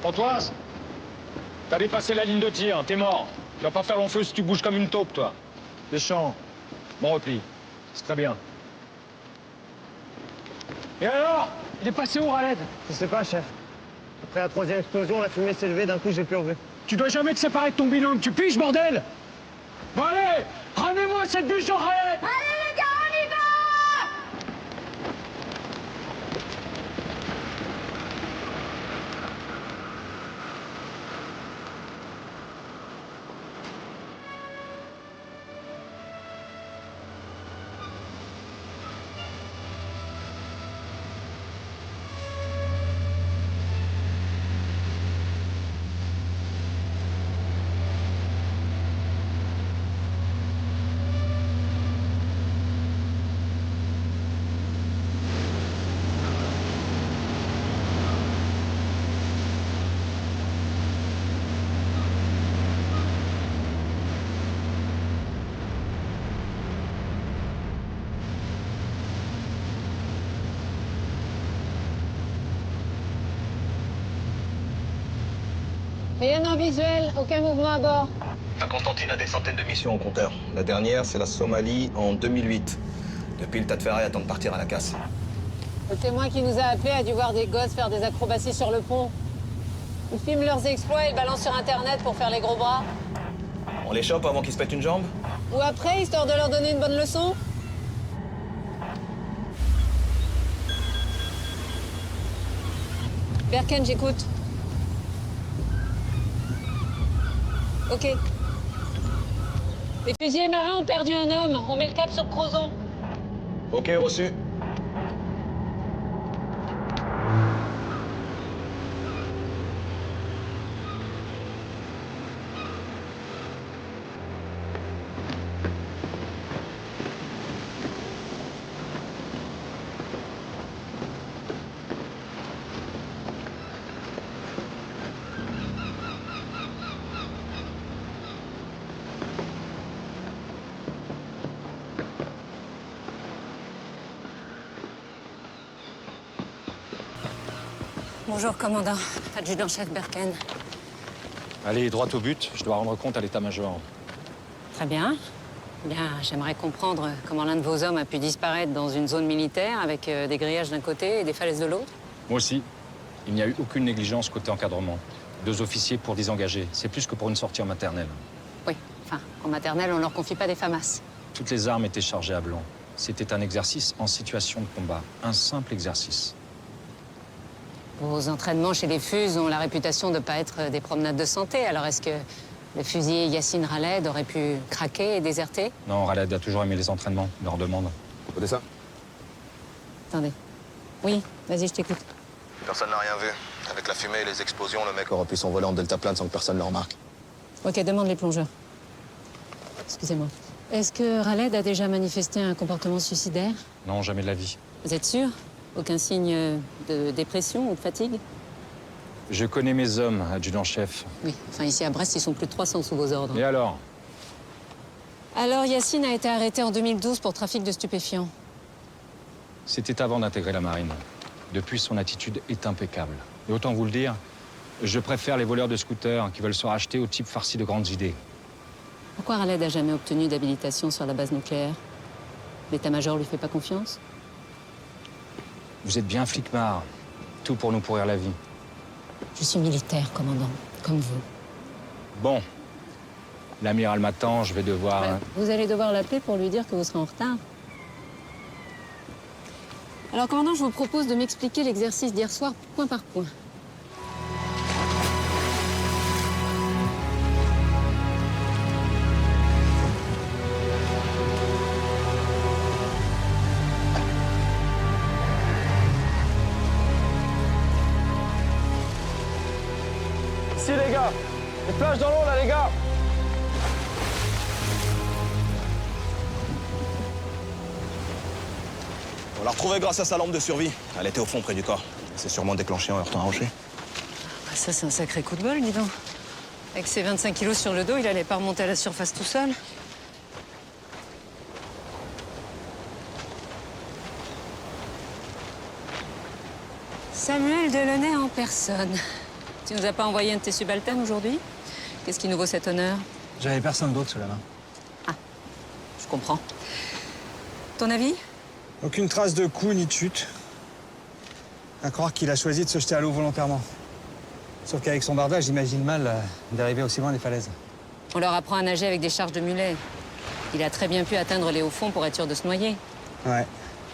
Pontoise, t'as dépassé la ligne de tir, t'es mort. Tu vas pas faire long feu si tu bouges comme une taupe, toi. Deschamps, bon repli. C'est très bien. Et alors? Il est passé où, Raled? Je sais pas, chef. Après la troisième explosion, la fumée s'est levée, d'un coup, j'ai plus revu. Tu dois jamais te séparer de ton binôme, tu piges, bordel? Bon, allez! Ramenez-moi cette bûche au Raled! Allez les gars, on y va! Rien en visuel, aucun mouvement à bord. La Constantine a des centaines de missions au compteur. La dernière, c'est la Somalie en 2008. Depuis, le tas de ferraille attend de partir à la casse. Le témoin qui nous a appelés a dû voir des gosses faire des acrobaties sur le pont. Ils filment leurs exploits et ils balancent sur Internet pour faire les gros bras. On les chope avant qu'ils se pètent une jambe? Ou après, histoire de leur donner une bonne leçon. Berken, j'écoute. Ok. Les fusiliers marins ont perdu un homme. On met le cap sur Crozon. Ok, reçu. Bonjour, commandant. Adjudant-chef Berken. Allez, droit au but, je dois rendre compte à l'état-major. Très bien. Bien, j'aimerais comprendre comment l'un de vos hommes a pu disparaître dans une zone militaire avec des grillages d'un côté et des falaises de l'autre. Moi aussi. Il n'y a eu aucune négligence côté encadrement. 2 officiers pour désengager. C'est plus que pour une sortie en maternelle. Oui, enfin, en maternelle, on leur confie pas des FAMAS. Toutes les armes étaient chargées à blanc. C'était un exercice en situation de combat. Un simple exercice. Vos entraînements chez les FUS ont la réputation de ne pas être des promenades de santé. Alors est-ce que le fusilier Yassine Raled aurait pu craquer et déserter? Non, Raled a toujours aimé les entraînements. Leur demande. Odessa? Attendez. Oui, vas-y, je t'écoute. Personne n'a rien vu. Avec la fumée et les explosions, le mec aurait pu s'envoler en deltaplane sans que personne ne le remarque. Ok, demande les plongeurs. Excusez-moi. Est-ce que Raled a déjà manifesté un comportement suicidaire? Non, jamais de la vie. Vous êtes sûr? Aucun signe de dépression ou de fatigue? Je connais mes hommes, adjudant-chef. Oui, enfin ici à Brest, ils sont plus de 300 sous vos ordres. Et alors? Alors Yassine a été arrêté en 2012 pour trafic de stupéfiants. C'était avant d'intégrer la marine. Depuis, son attitude est impeccable. Et autant vous le dire, je préfère les voleurs de scooters qui veulent se racheter aux types farcis de grandes idées. Pourquoi Raled n'a jamais obtenu d'habilitation sur la base nucléaire? L'état-major lui fait pas confiance? Vous êtes bien flicmard. Tout pour nous pourrir la vie. Je suis militaire, commandant, comme vous. Bon. L'amiral m'attend, je vais devoir... Vous allez devoir l'appeler pour lui dire que vous serez en retard. Alors, commandant, je vous propose de m'expliquer l'exercice d'hier soir point par point. Ici, les gars. Les plages dans l'eau, là, les gars. On l'a retrouvée grâce à sa lampe de survie. Elle était au fond près du corps. C'est sûrement déclenché en heurtant un rocher. Ça, c'est un sacré coup de bol, dis donc. Avec ses 25 kilos sur le dos, il allait pas remonter à la surface tout seul. Samuel Delaunay en personne. Tu nous as pas envoyé un de tes subalternes aujourd'hui? Qu'est-ce qui nous vaut cet honneur? J'avais personne d'autre sous la main. Je comprends. Ton avis? Aucune trace de coup ni de chute. À croire qu'il a choisi de se jeter à l'eau volontairement. Sauf qu'avec son bardage, j'imagine mal d'arriver aussi loin des falaises. On leur apprend à nager avec des charges de mulets. Il a très bien pu atteindre les hauts fonds pour être sûr de se noyer. Ouais,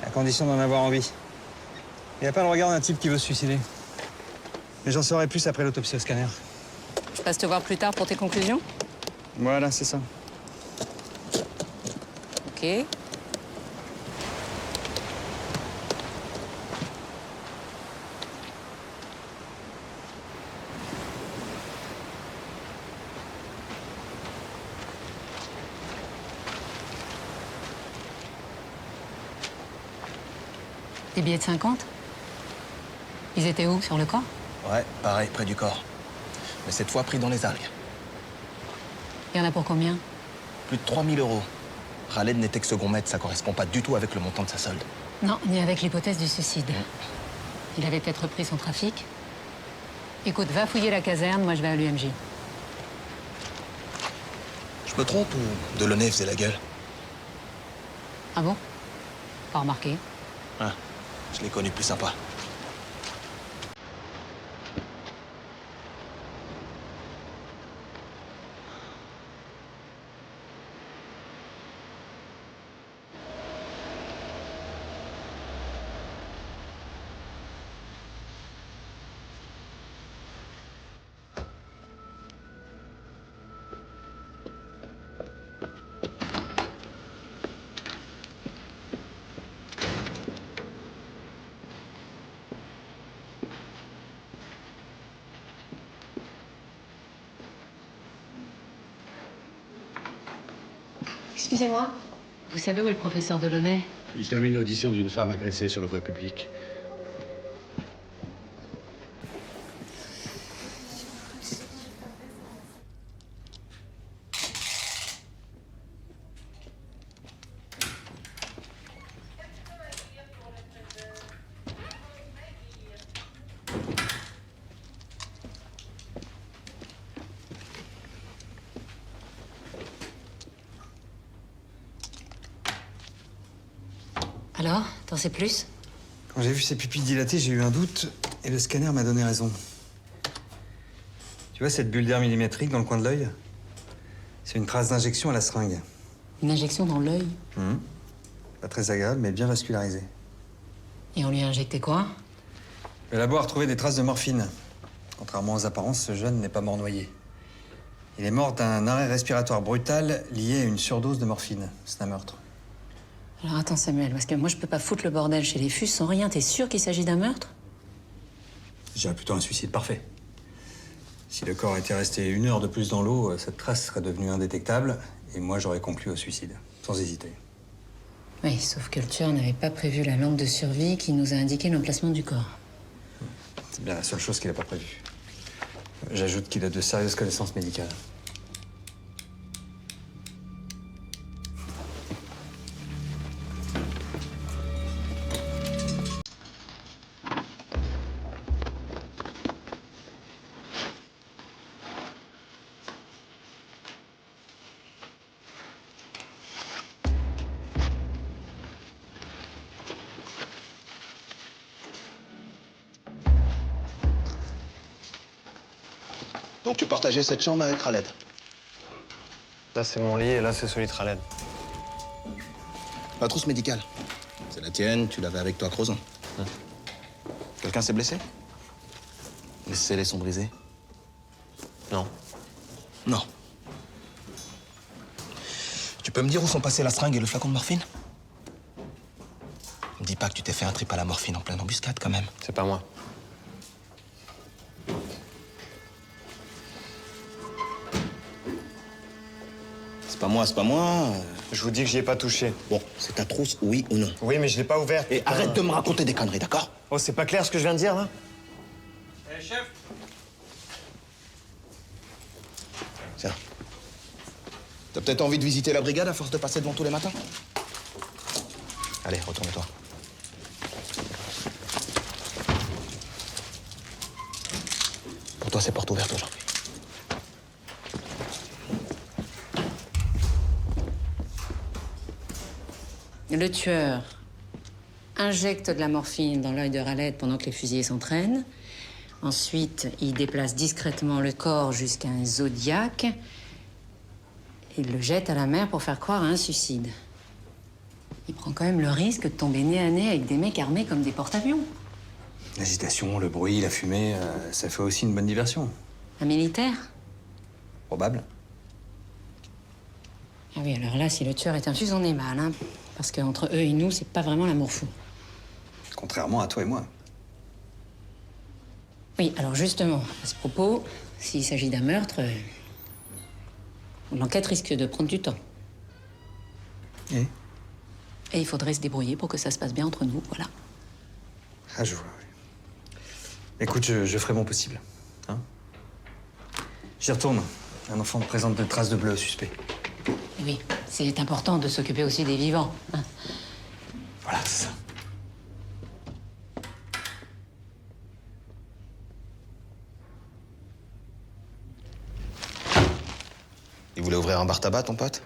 à condition d'en avoir envie. Il a pas le regard d'un type qui veut se suicider. Mais j'en saurai plus après l'autopsie au scanner. Je passe te voir plus tard pour tes conclusions? Voilà, c'est ça. Ok. Des billets de 50? Ils étaient où? Sur le corps? Ouais, pareil, près du corps. Mais cette fois pris dans les algues. Il y en a pour combien? Plus de 3000 €. Khaled n'était que second maître, ça correspond pas du tout avec le montant de sa solde. Non, ni avec l'hypothèse du suicide. Il avait peut-être repris son trafic. Écoute, va fouiller la caserne, moi je vais à l'UMJ. Je me trompe ou Delaunay faisait la gueule? Ah bon? Pas remarqué. Ah, je l'ai connu plus sympa. Excusez-moi. Vous savez où est le professeur Delaunay? Il termine l'audition d'une femme agressée sur le voie publique. Alors, t'en sais plus? Quand j'ai vu ses pupilles dilatées, j'ai eu un doute et le scanner m'a donné raison. Tu vois cette bulle d'air millimétrique dans le coin de l'œil? C'est une trace d'injection à la seringue. Une injection dans l'œil? Pas très agréable, mais bien vascularisée. Et on lui a injecté quoi? Le labo a retrouvé des traces de morphine. Contrairement aux apparences, ce jeune n'est pas mort noyé. Il est mort d'un arrêt respiratoire brutal lié à une surdose de morphine. C'est un meurtre. Alors attends Samuel, parce que moi je peux pas foutre le bordel chez les fus sans rien. T'es sûr qu'il s'agit d'un meurtre? Je dirais plutôt un suicide parfait. Si le corps était resté 1 heure de plus dans l'eau, cette trace serait devenue indétectable et moi j'aurais conclu au suicide, sans hésiter. Oui, sauf que le tueur n'avait pas prévu la lampe de survie qui nous a indiqué l'emplacement du corps. C'est bien la seule chose qu'il n'a pas prévue. J'ajoute qu'il a de sérieuses connaissances médicales. Donc tu partageais cette chambre avec Khaled? Là, c'est mon lit et là, c'est celui de Khaled. La trousse médicale. C'est la tienne, tu l'avais avec toi à Crozon. Quelqu'un s'est blessé? Les scellés sont brisés? Non. Non. Tu peux me dire où sont passés la seringue et le flacon de morphine? Me dis pas que tu t'es fait un trip à la morphine en pleine embuscade, quand même. C'est pas moi. C'est pas moi, c'est pas moi. Je vous dis que j'y ai pas touché. Bon, c'est ta trousse, oui ou non? Oui, mais je l'ai pas ouverte. Et arrête de me raconter des conneries, d'accord? Oh, c'est pas clair ce que je viens de dire, là? Tiens. T'as peut-être envie de visiter la brigade à force de passer devant tous les matins? Allez, retourne-toi. Pour toi, c'est porte ouverte aujourd'hui. Le tueur injecte de la morphine dans l'œil de Raled pendant que les fusillés s'entraînent. Ensuite, il déplace discrètement le corps jusqu'à un zodiaque. Il le jette à la mer pour faire croire à un suicide. Il prend quand même le risque de tomber nez à nez avec des mecs armés comme des porte-avions. L'agitation, le bruit, la fumée, ça fait aussi une bonne diversion. Un militaire? Probable. Ah oui, alors là, si le tueur est infus, on est mal, hein. Parce qu'entre eux et nous, c'est pas vraiment l'amour fou. Contrairement à toi et moi. Oui, alors justement, à ce propos, s'il s'agit d'un meurtre, l'enquête risque de prendre du temps. Et il faudrait se débrouiller pour que ça se passe bien entre nous, voilà. Ah, je vois, oui. Écoute, je ferai mon possible. Hein? J'y retourne. Un enfant présente de traces de bleu au suspect. Oui, c'est important de s'occuper aussi des vivants, hein. Voilà, c'est ça. Il voulait ouvrir un bar tabac, ton pote?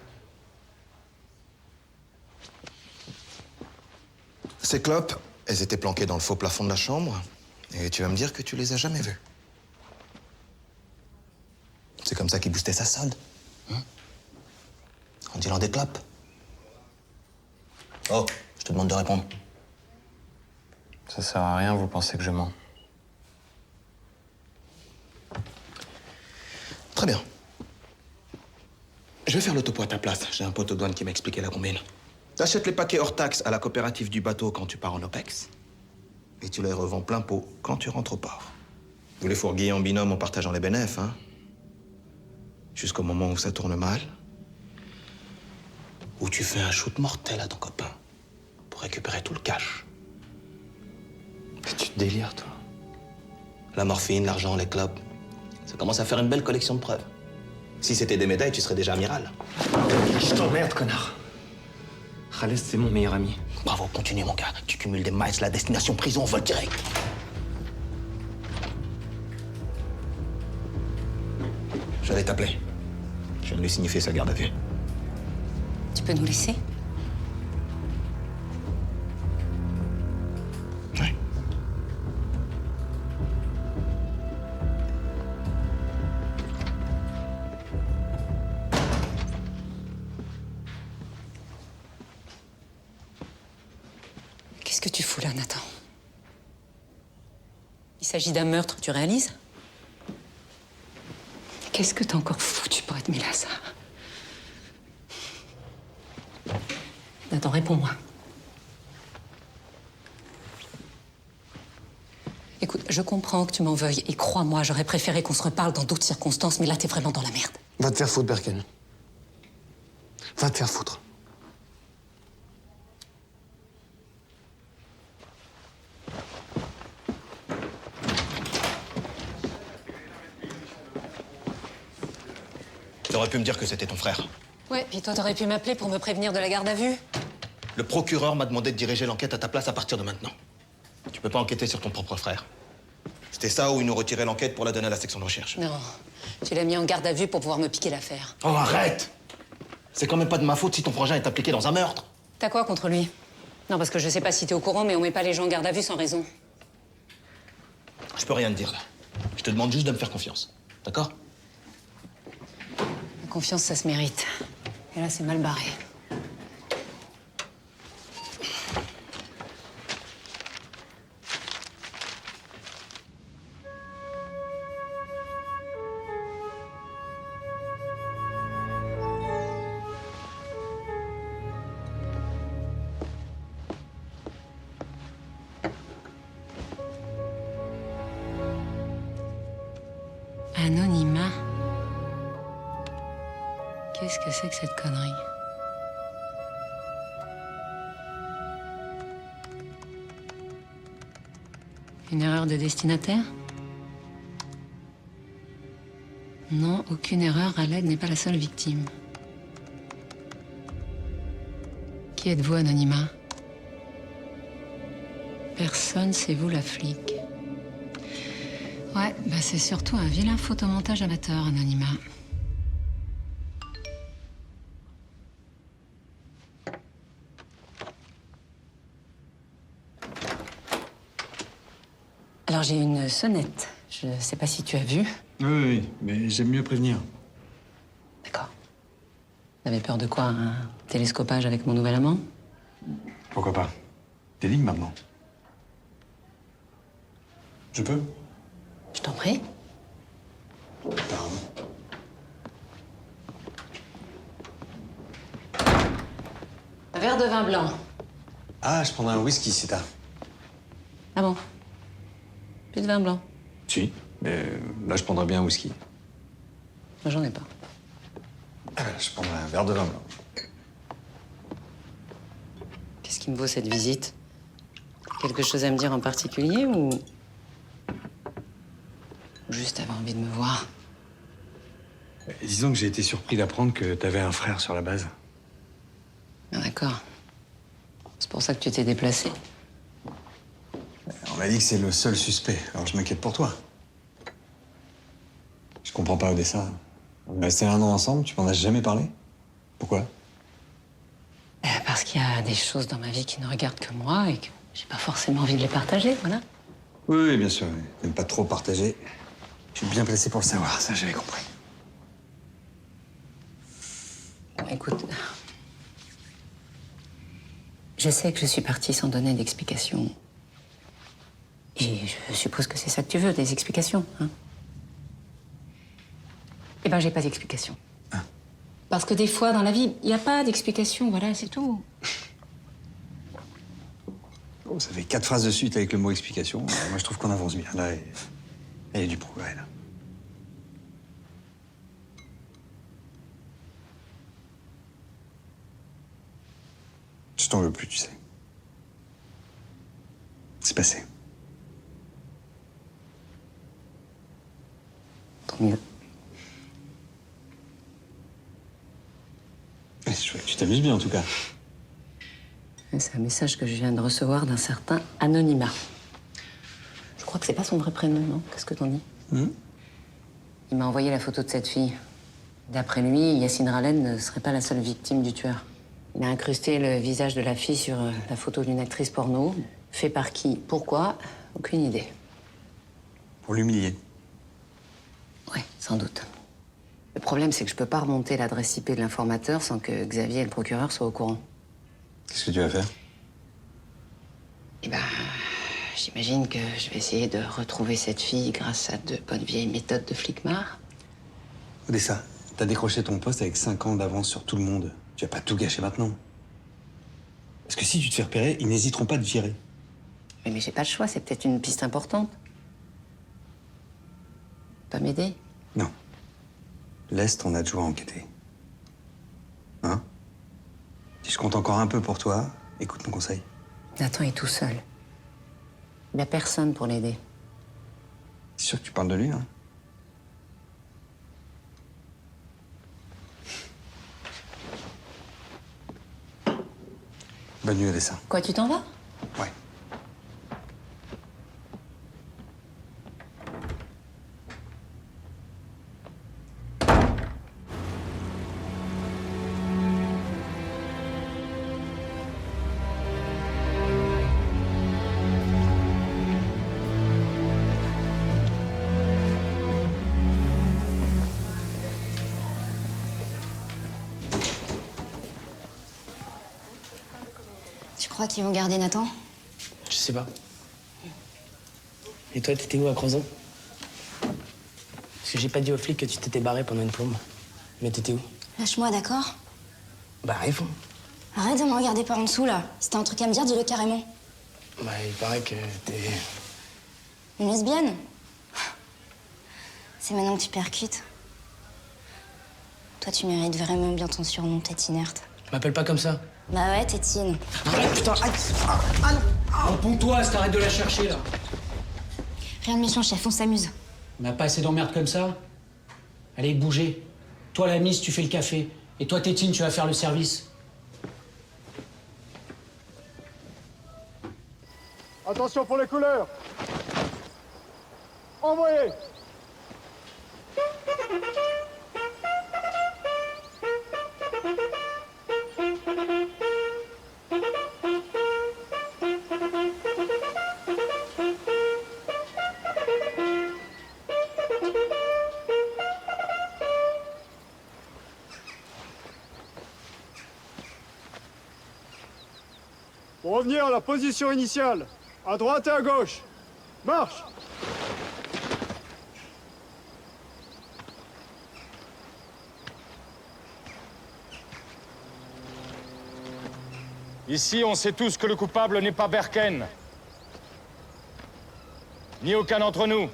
Ces clopes, elles étaient planquées dans le faux plafond de la chambre. Et tu vas me dire que tu les as jamais vues. C'est comme ça qu'il boostait sa solde. Hein? En dealant des clopes. Oh, je te demande de répondre. Ça sert à rien, vous pensez que je mens. Très bien. Je vais faire le topo à ta place. J'ai un pote aux douanes qui m'a expliqué la combine. T'achètes les paquets hors taxe à la coopérative du bateau quand tu pars en OPEX. Et tu les revends plein pot quand tu rentres au port. Vous les fourguillez en binôme en partageant les bénéfices, hein? Jusqu'au moment où ça tourne mal. Où tu fais un shoot mortel à ton copain pour récupérer tout le cash. Mais tu te délires, toi. La morphine, l'argent, les clopes. Ça commence à faire une belle collection de preuves. Si c'était des médailles, tu serais déjà amiral. Je t'emmerde, connard. Khaled, c'est mon meilleur ami. Bravo, continue, mon gars. Tu cumules des miles, la destination prison, vol direct. J'allais t'appeler. Je viens de lui signifier sa garde à vue. Tu peux nous laisser? Oui. Qu'est-ce que tu fous là, Nathan? Il s'agit d'un meurtre, tu réalises? Qu'est-ce que t'as encore foutu pour être mêlé à ça? Nathan, réponds-moi. Écoute, je comprends que tu m'en veuilles, et crois-moi, j'aurais préféré qu'on se reparle dans d'autres circonstances, mais là, t'es vraiment dans la merde. Va te faire foutre, Berken. Va te faire foutre. T'aurais pu me dire que c'était ton frère. Ouais, puis toi, t'aurais pu m'appeler pour me prévenir de la garde à vue. Le procureur m'a demandé de diriger l'enquête à ta place à partir de maintenant. Tu peux pas enquêter sur ton propre frère. C'était ça ou ils nous retiraient l'enquête pour la donner à la section de recherche. Non, tu l'as mis en garde à vue pour pouvoir me piquer l'affaire. Oh, arrête! C'est quand même pas de ma faute si ton frangin est impliqué dans un meurtre. T'as quoi contre lui? Non, parce que je sais pas si t'es au courant, mais on met pas les gens en garde à vue sans raison. Je peux rien te dire là. Je te demande juste de me faire confiance. D'accord? La confiance, ça se mérite. Et là, c'est mal barré. Anonymat. Qu'est-ce que c'est que cette connerie? Une erreur de destinataire? Non, aucune erreur. Khaled n'est pas la seule victime. Qui êtes-vous, Anonymat? Personne, c'est vous la flic. Ouais, bah c'est surtout un vilain photomontage amateur, Anonymat. Alors j'ai une sonnette. Je sais pas si tu as vu. Oui, mais j'aime mieux prévenir. D'accord. T'avais peur de quoi? Un télescopage avec mon nouvel amant? Pourquoi pas? T'es libre maintenant. Je peux? Je t'en prie. Pardon. Un verre de vin blanc. Ah, je prendrai un whisky si t'as. Ah bon? Plus de vin blanc? Si, mais là je prendrais bien un whisky. Moi, j'en ai pas. Je prendrai un verre de vin blanc. Qu'est-ce qui me vaut cette visite? Quelque chose à me dire en particulier ou juste avoir envie de me voir? Disons que j'ai été surpris d'apprendre que t'avais un frère sur la base. Ah, d'accord. C'est pour ça que tu t'es déplacé. On m'a dit que c'est le seul suspect, alors je m'inquiète pour toi. Je comprends pas, Odessa. On est resté 1 an ensemble, tu m'en as jamais parlé? Pourquoi? Parce qu'il y a des choses dans ma vie qui ne regardent que moi et que j'ai pas forcément envie de les partager, voilà. Oui, bien sûr. T'aimes pas trop partager. Je suis bien placé pour le savoir, ça j'avais compris. Bon, écoute, je sais que je suis partie sans donner d'explications. Et je suppose que c'est ça que tu veux, des explications, hein? Eh ben, j'ai pas d'explication. Ah. Parce que des fois, dans la vie, il n'y a pas d'explication, voilà, c'est tout. Oh, ça fait 4 phrases de suite avec le mot explication. Moi, je trouve qu'on avance bien. Là, il y a du progrès, là. Je t'en veux plus, tu sais. C'est passé. Tant mieux. C'est chouette. Tu t'amuses bien, en tout cas. C'est un message que je viens de recevoir d'un certain Anonymat. Je crois que c'est pas son vrai prénom, non? Qu'est-ce que t'en dis? Il m'a envoyé la photo de cette fille. D'après lui, Yacine Ralen ne serait pas la seule victime du tueur. Il a incrusté le visage de la fille sur la photo d'une actrice porno. Fait par qui? Pourquoi? Aucune idée. Pour l'humilier. Ouais, sans doute. Le problème, c'est que je peux pas remonter l'adresse IP de l'informateur sans que Xavier et le procureur soient au courant. Qu'est-ce que tu vas faire? Eh ben, j'imagine que je vais essayer de retrouver cette fille grâce à de bonnes vieilles méthodes de flicmar. Odessa, t'as décroché ton poste avec 5 ans d'avance sur tout le monde. Tu vas pas tout gâcher maintenant. Parce que si tu te fais repérer, ils n'hésiteront pas à te virer. Mais j'ai pas le choix, c'est peut-être une piste importante. Pas m'aider? Non. Laisse ton adjoint enquêter. Hein? Si je compte encore un peu pour toi, écoute mon conseil. Nathan est tout seul. Il a personne pour l'aider. C'est sûr que tu parles de lui, hein? Bonne nuit, Odessa. Quoi, tu t'en vas? Ouais. Tu crois qu'ils vont garder Nathan? Je sais pas. Et toi, t'étais où à Crozon? Parce que j'ai pas dit aux flics que tu t'étais barré pendant une plombe. Mais t'étais où? Lâche-moi, d'accord? Bah, réponds. Arrête de me regarder par en dessous, là. Si t'as un truc à me dire, dis-le carrément. Bah, il paraît que t'es... Une lesbienne? C'est maintenant que tu percutes. Toi, tu mérites vraiment bien ton surnom, tête inerte. M'appelle pas comme ça. Bah ouais, tétine. Ah, putain, Réponds-toi, t'arrêtes de la chercher, là. Rien de méchant, chef, on s'amuse. On n'a pas assez d'emmerdes comme ça. Allez, bougez. Toi, la mise, tu fais le café. Et toi, Tétine, tu vas faire le service. Attention pour les couleurs. Envoyez. Pour revenir à la position initiale, à droite et à gauche. Marche! Ici, on sait tous que le coupable n'est pas Berken. Ni aucun d'entre nous.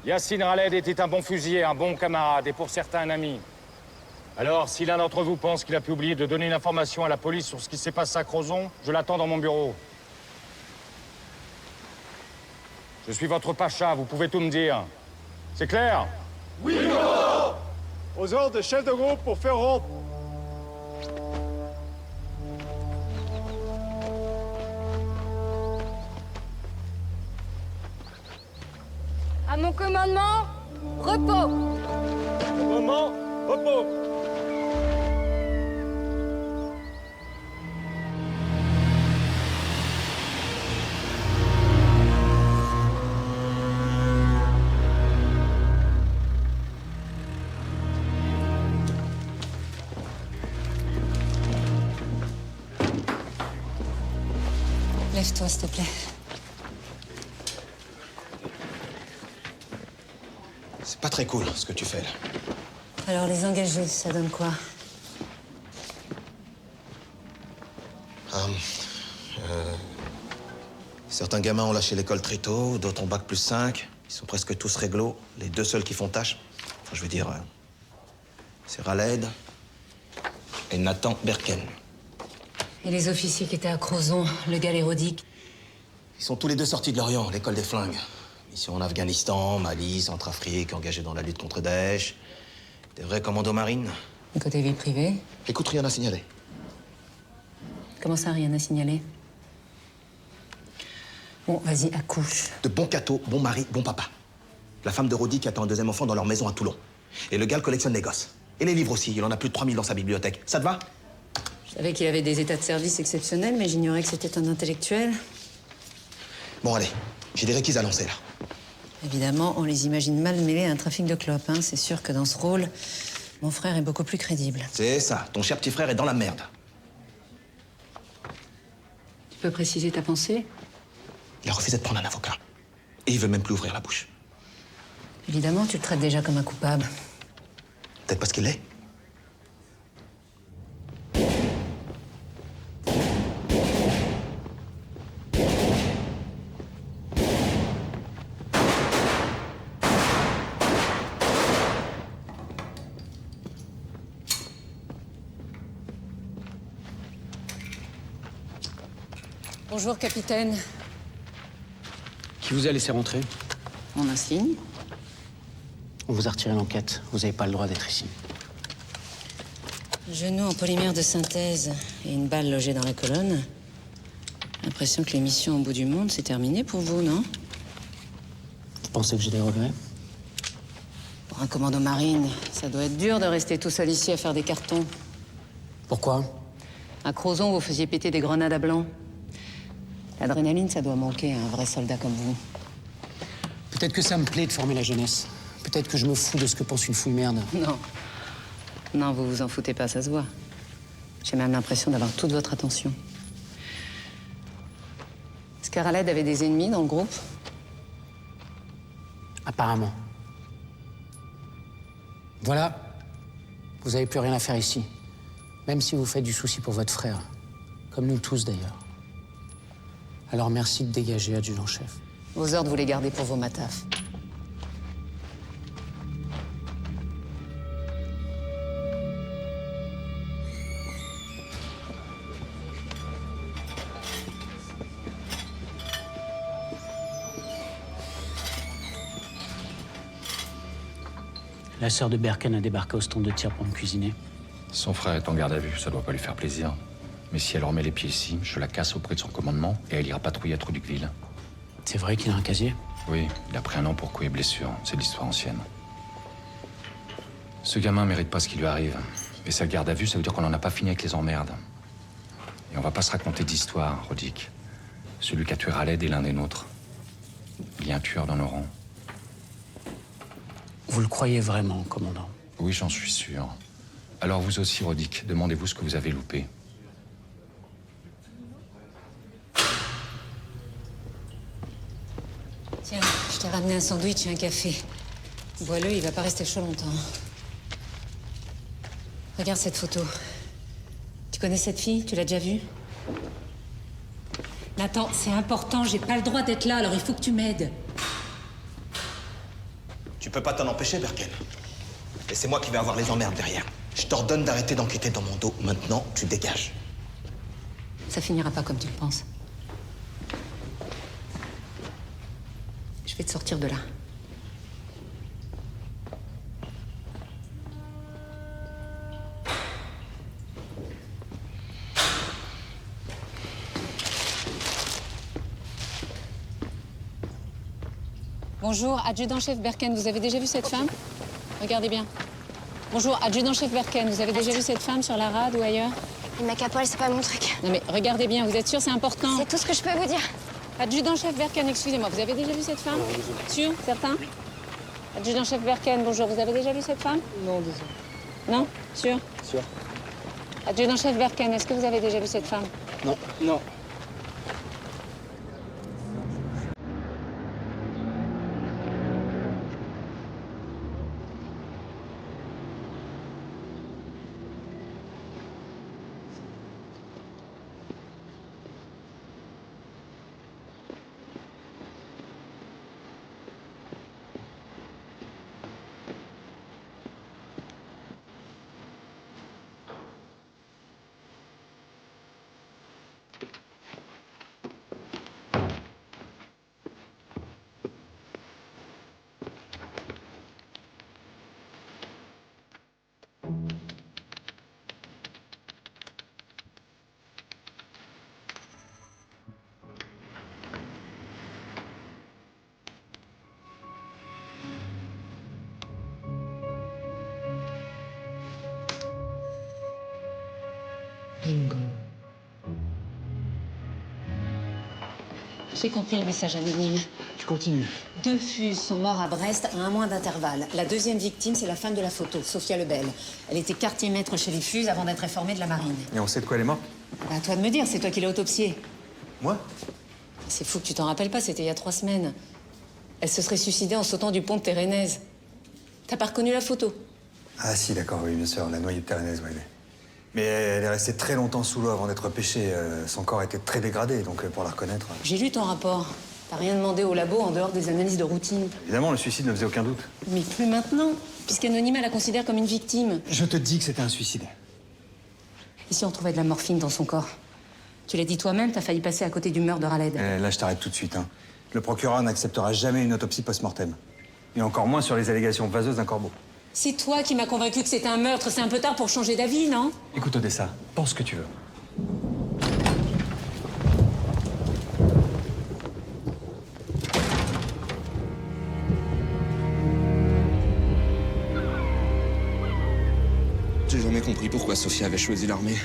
Yacine Raled était un bon fusilier, un bon camarade et pour certains un ami. Alors, si l'un d'entre vous pense qu'il a pu oublier de donner une information à la police sur ce qui s'est passé à Crozon, je l'attends dans mon bureau. Je suis votre pacha, vous pouvez tout me dire. C'est clair? Oui, commandant! Aux ordres des chefs de groupe pour faire rompre. À mon commandement, repos. Moment, repos. Lève-toi, s'il te plaît. C'est pas très cool, ce que tu fais, là. Alors, les engagés, ça donne quoi? Certains gamins ont lâché l'école très tôt, d'autres ont bac +5. Ils sont presque tous réglo. Les deux seuls qui font tâche, enfin, je veux dire, c'est Raled et Nathan Berken. Et les officiers qui étaient à Crozon, le gars l'érodique? Ils sont tous les deux sortis de l'Orient, l'école des flingues. Mission en Afghanistan, Mali, Centrafrique, engagés dans la lutte contre Daesh. Des vrais commandos marines. Et côté vie privée? Écoute, rien à signaler. Comment ça, rien à signaler? Bon, vas-y, accouche. De bons cathos, bon mari, bon papa. La femme de Rodi qui attend un deuxième enfant dans leur maison à Toulon. Et le gars collectionne les gosses. Et les livres aussi, il en a plus de 3000 dans sa bibliothèque. Ça te va? Je savais qu'il avait des états de service exceptionnels, mais j'ignorais que c'était un intellectuel. Bon, allez, j'ai des réquises à lancer, là. Évidemment, on les imagine mal mêlés à un trafic de clopes. Hein. C'est sûr que dans ce rôle, mon frère est beaucoup plus crédible. C'est ça, ton cher petit frère est dans la merde. Tu peux préciser ta pensée? Il a refusé de prendre un avocat. Et il veut même plus ouvrir la bouche. Évidemment, tu le traites déjà comme un coupable. Peut-être parce qu'il l'est. Bonjour, capitaine. Qui vous a laissé rentrer? Mon insigne. On vous a retiré l'enquête. Vous n'avez pas le droit d'être ici. Genou en polymère de synthèse et une balle logée dans la colonne. L'impression que l'émission au bout du monde, c'est terminé pour vous, non? Vous pensez que j'ai des regrets? Pour un commando marine, ça doit être dur de rester tout seul ici à faire des cartons. Pourquoi? À Crozon, vous faisiez péter des grenades à blanc. L'adrénaline, ça doit manquer à un vrai soldat comme vous. Peut-être que ça me plaît de former la jeunesse. Peut-être que je me fous de ce que pense une fouille merde. Non. Non, vous vous en foutez pas, ça se voit. J'ai même l'impression d'avoir toute votre attention. Est-ce que Raled avait des ennemis dans le groupe? Apparemment. Voilà. Vous n'avez plus rien à faire ici. Même si vous faites du souci pour votre frère. Comme nous tous, d'ailleurs. Alors merci de dégager, adjudant-chef. Vos ordres, vous les gardez pour vos matafs. La sœur de Berken a débarqué au stand de tir pour me cuisiner. Son frère est en garde à vue, ça doit pas lui faire plaisir. Mais si elle remet les pieds ici, je la casse auprès de son commandement et elle ira patrouiller à Troudicville. C'est vrai qu'il a un casier? Oui, il a pris un an pour coups et blessures. C'est l'histoire ancienne. Ce gamin mérite pas ce qui lui arrive. Et sa garde à vue, ça veut dire qu'on n'en a pas fini avec les emmerdes. Et on va pas se raconter d'histoire, Rodic. Celui qui a tué Raled est l'un des nôtres. Il y a un tueur dans nos rangs. Vous le croyez vraiment, commandant? Oui, j'en suis sûr. Alors vous aussi, Rodic, demandez-vous ce que vous avez loupé. Tiens, je t'ai ramené un sandwich et un café. Bois-le, il va pas rester chaud longtemps. Regarde cette photo. Tu connais cette fille? Tu l'as déjà vue? Nathan, c'est important, j'ai pas le droit d'être là, alors il faut que tu m'aides. Tu peux pas t'en empêcher, Berken. Et c'est moi qui vais avoir les emmerdes derrière. Je t'ordonne d'arrêter d'enquêter dans mon dos. Maintenant, tu dégages. Ça finira pas comme tu le penses. Je vais te sortir de là. Bonjour, adjudant-chef Berken, vous avez déjà vu cette femme? Regardez bien. Bonjour, adjudant-chef Berken, vous avez déjà vu cette femme sur la rade ou ailleurs? Le mec à poil, c'est pas mon truc. Non mais regardez bien, vous êtes sûr, c'est important? C'est tout ce que je peux vous dire. Adjudant-chef Berken, excusez-moi, vous avez déjà vu cette femme? Sûr? Certain? Adjudant-chef Berken, bonjour, vous avez déjà vu cette femme? Non, désolé. Non? Sûr? Sûr. Adjudant-chef Berken, est-ce que vous avez déjà vu cette femme? Non. Non. J'ai compris le message anonyme. Tu continues. 2 Fus sont morts à Brest à 1 mois d'intervalle. La deuxième victime, c'est la femme de la photo, Sophia Lebel. Elle était quartier-maître chez les Fus avant d'être réformée de la marine. Et on sait de quoi elle est morte? Bah, à toi de me dire, c'est toi qui l'as autopsiée. Moi? C'est fou que tu t'en rappelles pas, c'était il y a 3 semaines. Elle se serait suicidée en sautant du pont de Térénèse. T'as pas reconnu la photo? Ah si, d'accord, oui, bien sûr, la noyée de Térénèse, oui. Mais elle est restée très longtemps sous l'eau avant d'être pêchée. Son corps était très dégradé, donc pour la reconnaître... J'ai lu ton rapport. T'as rien demandé au labo en dehors des analyses de routine. Évidemment, le suicide ne faisait aucun doute. Mais plus maintenant, puisqu'Anonyma la considère comme une victime. Je te dis que c'était un suicide. Et si on trouvait de la morphine dans son corps? Tu l'as dit toi-même, t'as failli passer à côté du meurtre de Raled. Là, je t'arrête tout de suite. Hein. Le procureur n'acceptera jamais une autopsie post-mortem. Et encore moins sur les allégations vaseuses d'un corbeau. C'est toi qui m'as convaincu que c'était un meurtre. C'est un peu tard pour changer d'avis, non? Écoute, Odessa, pense ce que tu veux. J'ai jamais compris pourquoi Sophia avait choisi l'armée.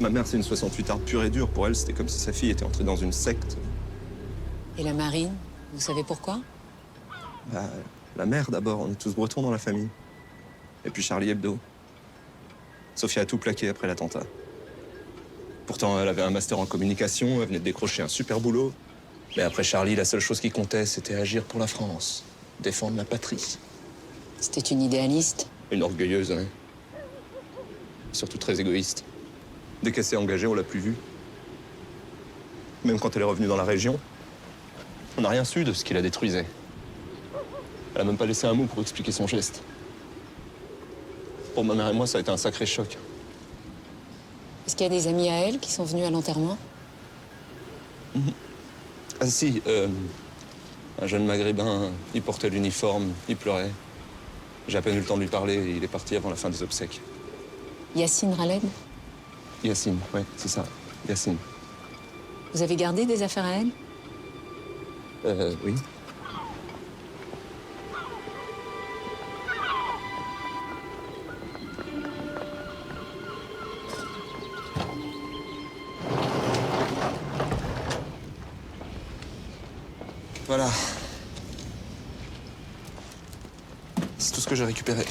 Ma mère, c'est une 68 arde pure et dure. Pour elle, c'était comme si sa fille était entrée dans une secte. Et la marine? Vous savez pourquoi? Bah, la mère d'abord, on est tous bretons dans la famille. Et puis Charlie Hebdo. Sophia a tout plaqué après l'attentat. Pourtant, elle avait un master en communication, elle venait de décrocher un super boulot. Mais après Charlie, la seule chose qui comptait, c'était agir pour la France. Défendre la patrie. C'était une idéaliste. Une orgueilleuse, hein. Surtout très égoïste. Dès qu'elle s'est engagée, on l'a plus vue. Même quand elle est revenue dans la région, on n'a rien su de ce qui la détruisait. Elle a même pas laissé un mot pour expliquer son geste. Pour ma mère et moi, ça a été un sacré choc. Est-ce qu'il y a des amis à elle qui sont venus à l'enterrement? Ah si, un jeune maghrébin, il portait l'uniforme, il pleurait. J'ai à peine eu le temps de lui parler et il est parti avant la fin des obsèques. Yacine Raled? Yacine, ouais, c'est ça, Yacine. Vous avez gardé des affaires à elle? Oui. Voilà. C'est tout ce que j'ai récupéré.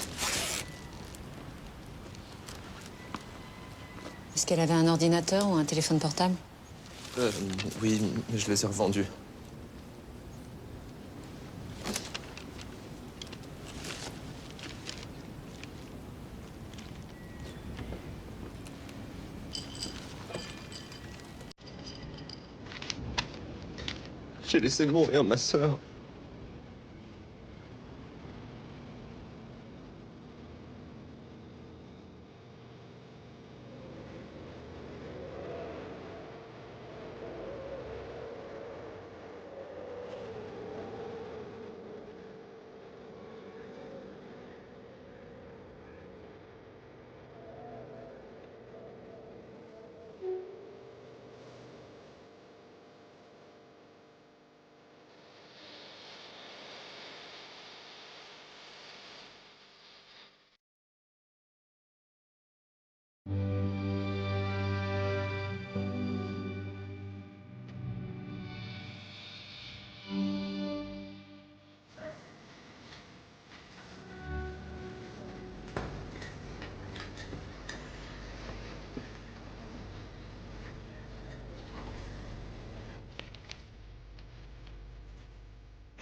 Est-ce qu'elle avait un ordinateur ou un téléphone portable? Oui, mais je les ai revendus. J'ai laissé mourir ma sœur.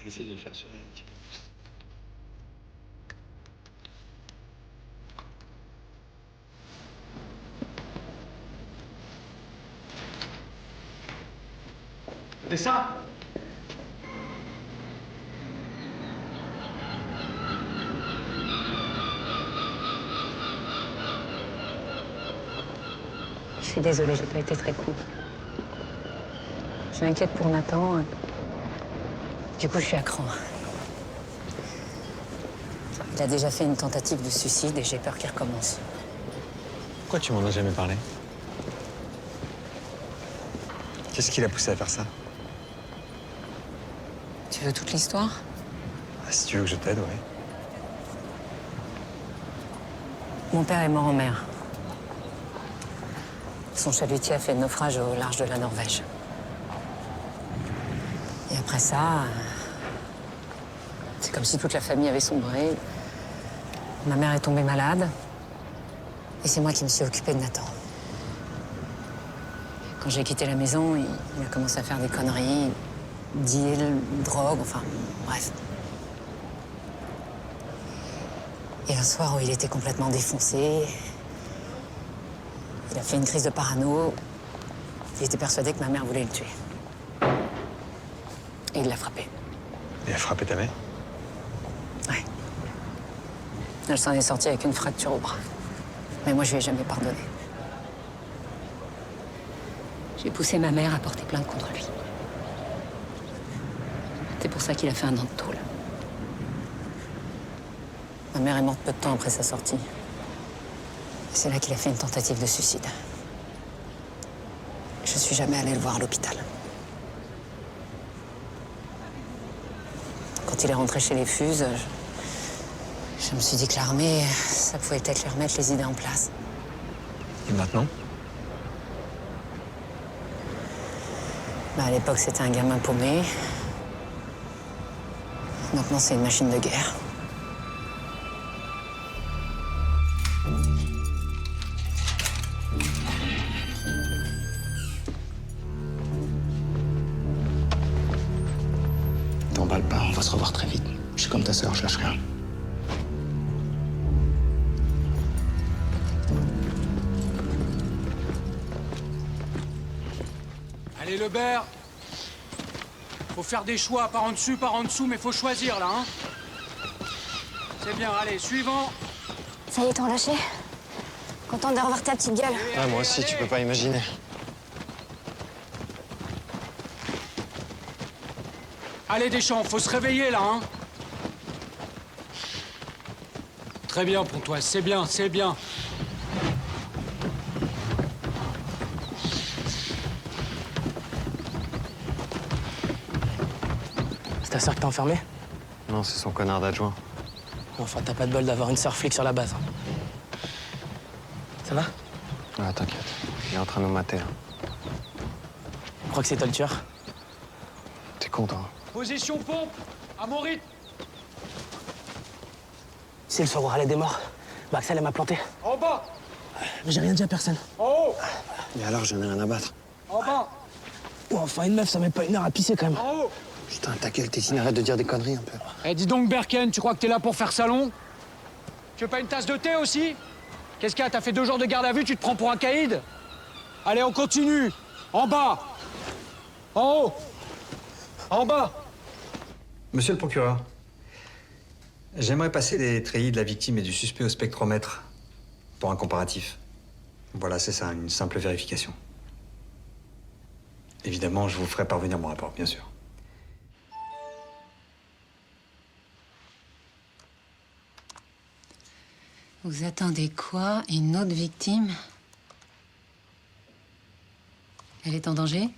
J'essaie de le faire sourire un petit peu. C'est ça? Je suis désolée, j'ai pas été très cool. Je m'inquiète pour Nathan. Du coup, je suis à cran. Il a déjà fait une tentative de suicide et j'ai peur qu'il recommence. Pourquoi tu m'en as jamais parlé? Qu'est-ce qui l'a poussé à faire ça? Tu veux toute l'histoire? Ah, si tu veux que je t'aide, ouais. Mon père est mort en mer. Son chalutier a fait naufrage au large de la Norvège. Et après ça, c'est comme si toute la famille avait sombré. Ma mère est tombée malade. Et c'est moi qui me suis occupée de Nathan. Quand j'ai quitté la maison, il a commencé à faire des conneries. Deal, drogue, enfin, bref. Et un soir où il était complètement défoncé, il a fait une crise de parano. Il était persuadé que ma mère voulait le tuer. Et il l'a frappé. Il a frappé ta mère? Ouais. Elle s'en est sortie avec une fracture au bras. Mais moi, je lui ai jamais pardonné. J'ai poussé ma mère à porter plainte contre lui. C'est pour ça qu'il a fait 1 an de tôle. Ma mère est morte peu de temps après sa sortie. Et c'est là qu'il a fait une tentative de suicide. Je suis jamais allée le voir à l'hôpital. Quand il est rentré chez les Fuses, je me suis dit que l'armée, ça pouvait peut-être lui remettre les idées en place. Et maintenant? Bah, à l'époque, c'était un gamin paumé. Maintenant, c'est une machine de guerre. T'emballe pas, on va se revoir très vite. Je suis comme ta sœur, je lâche rien. Allez, Lebert. Faut faire des choix, par en dessous, mais faut choisir, là, hein. C'est bien, allez, suivant. Ça y est, t'en lâché? Contente de revoir ta petite gueule. Ah, moi aussi, tu peux pas imaginer. Allez, Deschamps, faut se réveiller, là, hein. Très bien, Pontoise, c'est bien, c'est bien. C'est ta sœur que t'as enfermée? Non, c'est son connard d'adjoint. Enfin, t'as pas de bol d'avoir une sœur flic sur la base. Ça va? Ah, t'inquiète. Il est en train de nous mater, là. Je crois que c'est toi le tueur. T'es content, hein. Position pompe, à mon rythme. Si le soir où Khaled est mort, bah Axel elle m'a planté. En bas, Mais j'ai rien dit à personne. en haut, Et alors, j'en ai rien à battre. en bas, Oh, enfin, une meuf, ça met pas une heure à pisser quand même. en haut. Putain, ta gueule, Tétine, arrête de dire des conneries un peu. Eh, dis donc, Berken, tu crois que t'es là pour faire salon? Tu veux pas une tasse de thé aussi? Qu'est-ce qu'il y a? T'as fait 2 jours de garde à vue, tu te prends pour un caïd? Allez, on continue. En bas, en haut, en bas. Monsieur le procureur, j'aimerais passer les treillis de la victime et du suspect au spectromètre pour un comparatif. Voilà, c'est ça, une simple vérification. Évidemment, je vous ferai parvenir mon rapport, bien sûr. Vous attendez quoi? Une autre victime? Elle est en danger?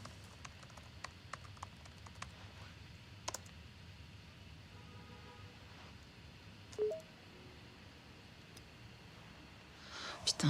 Putain.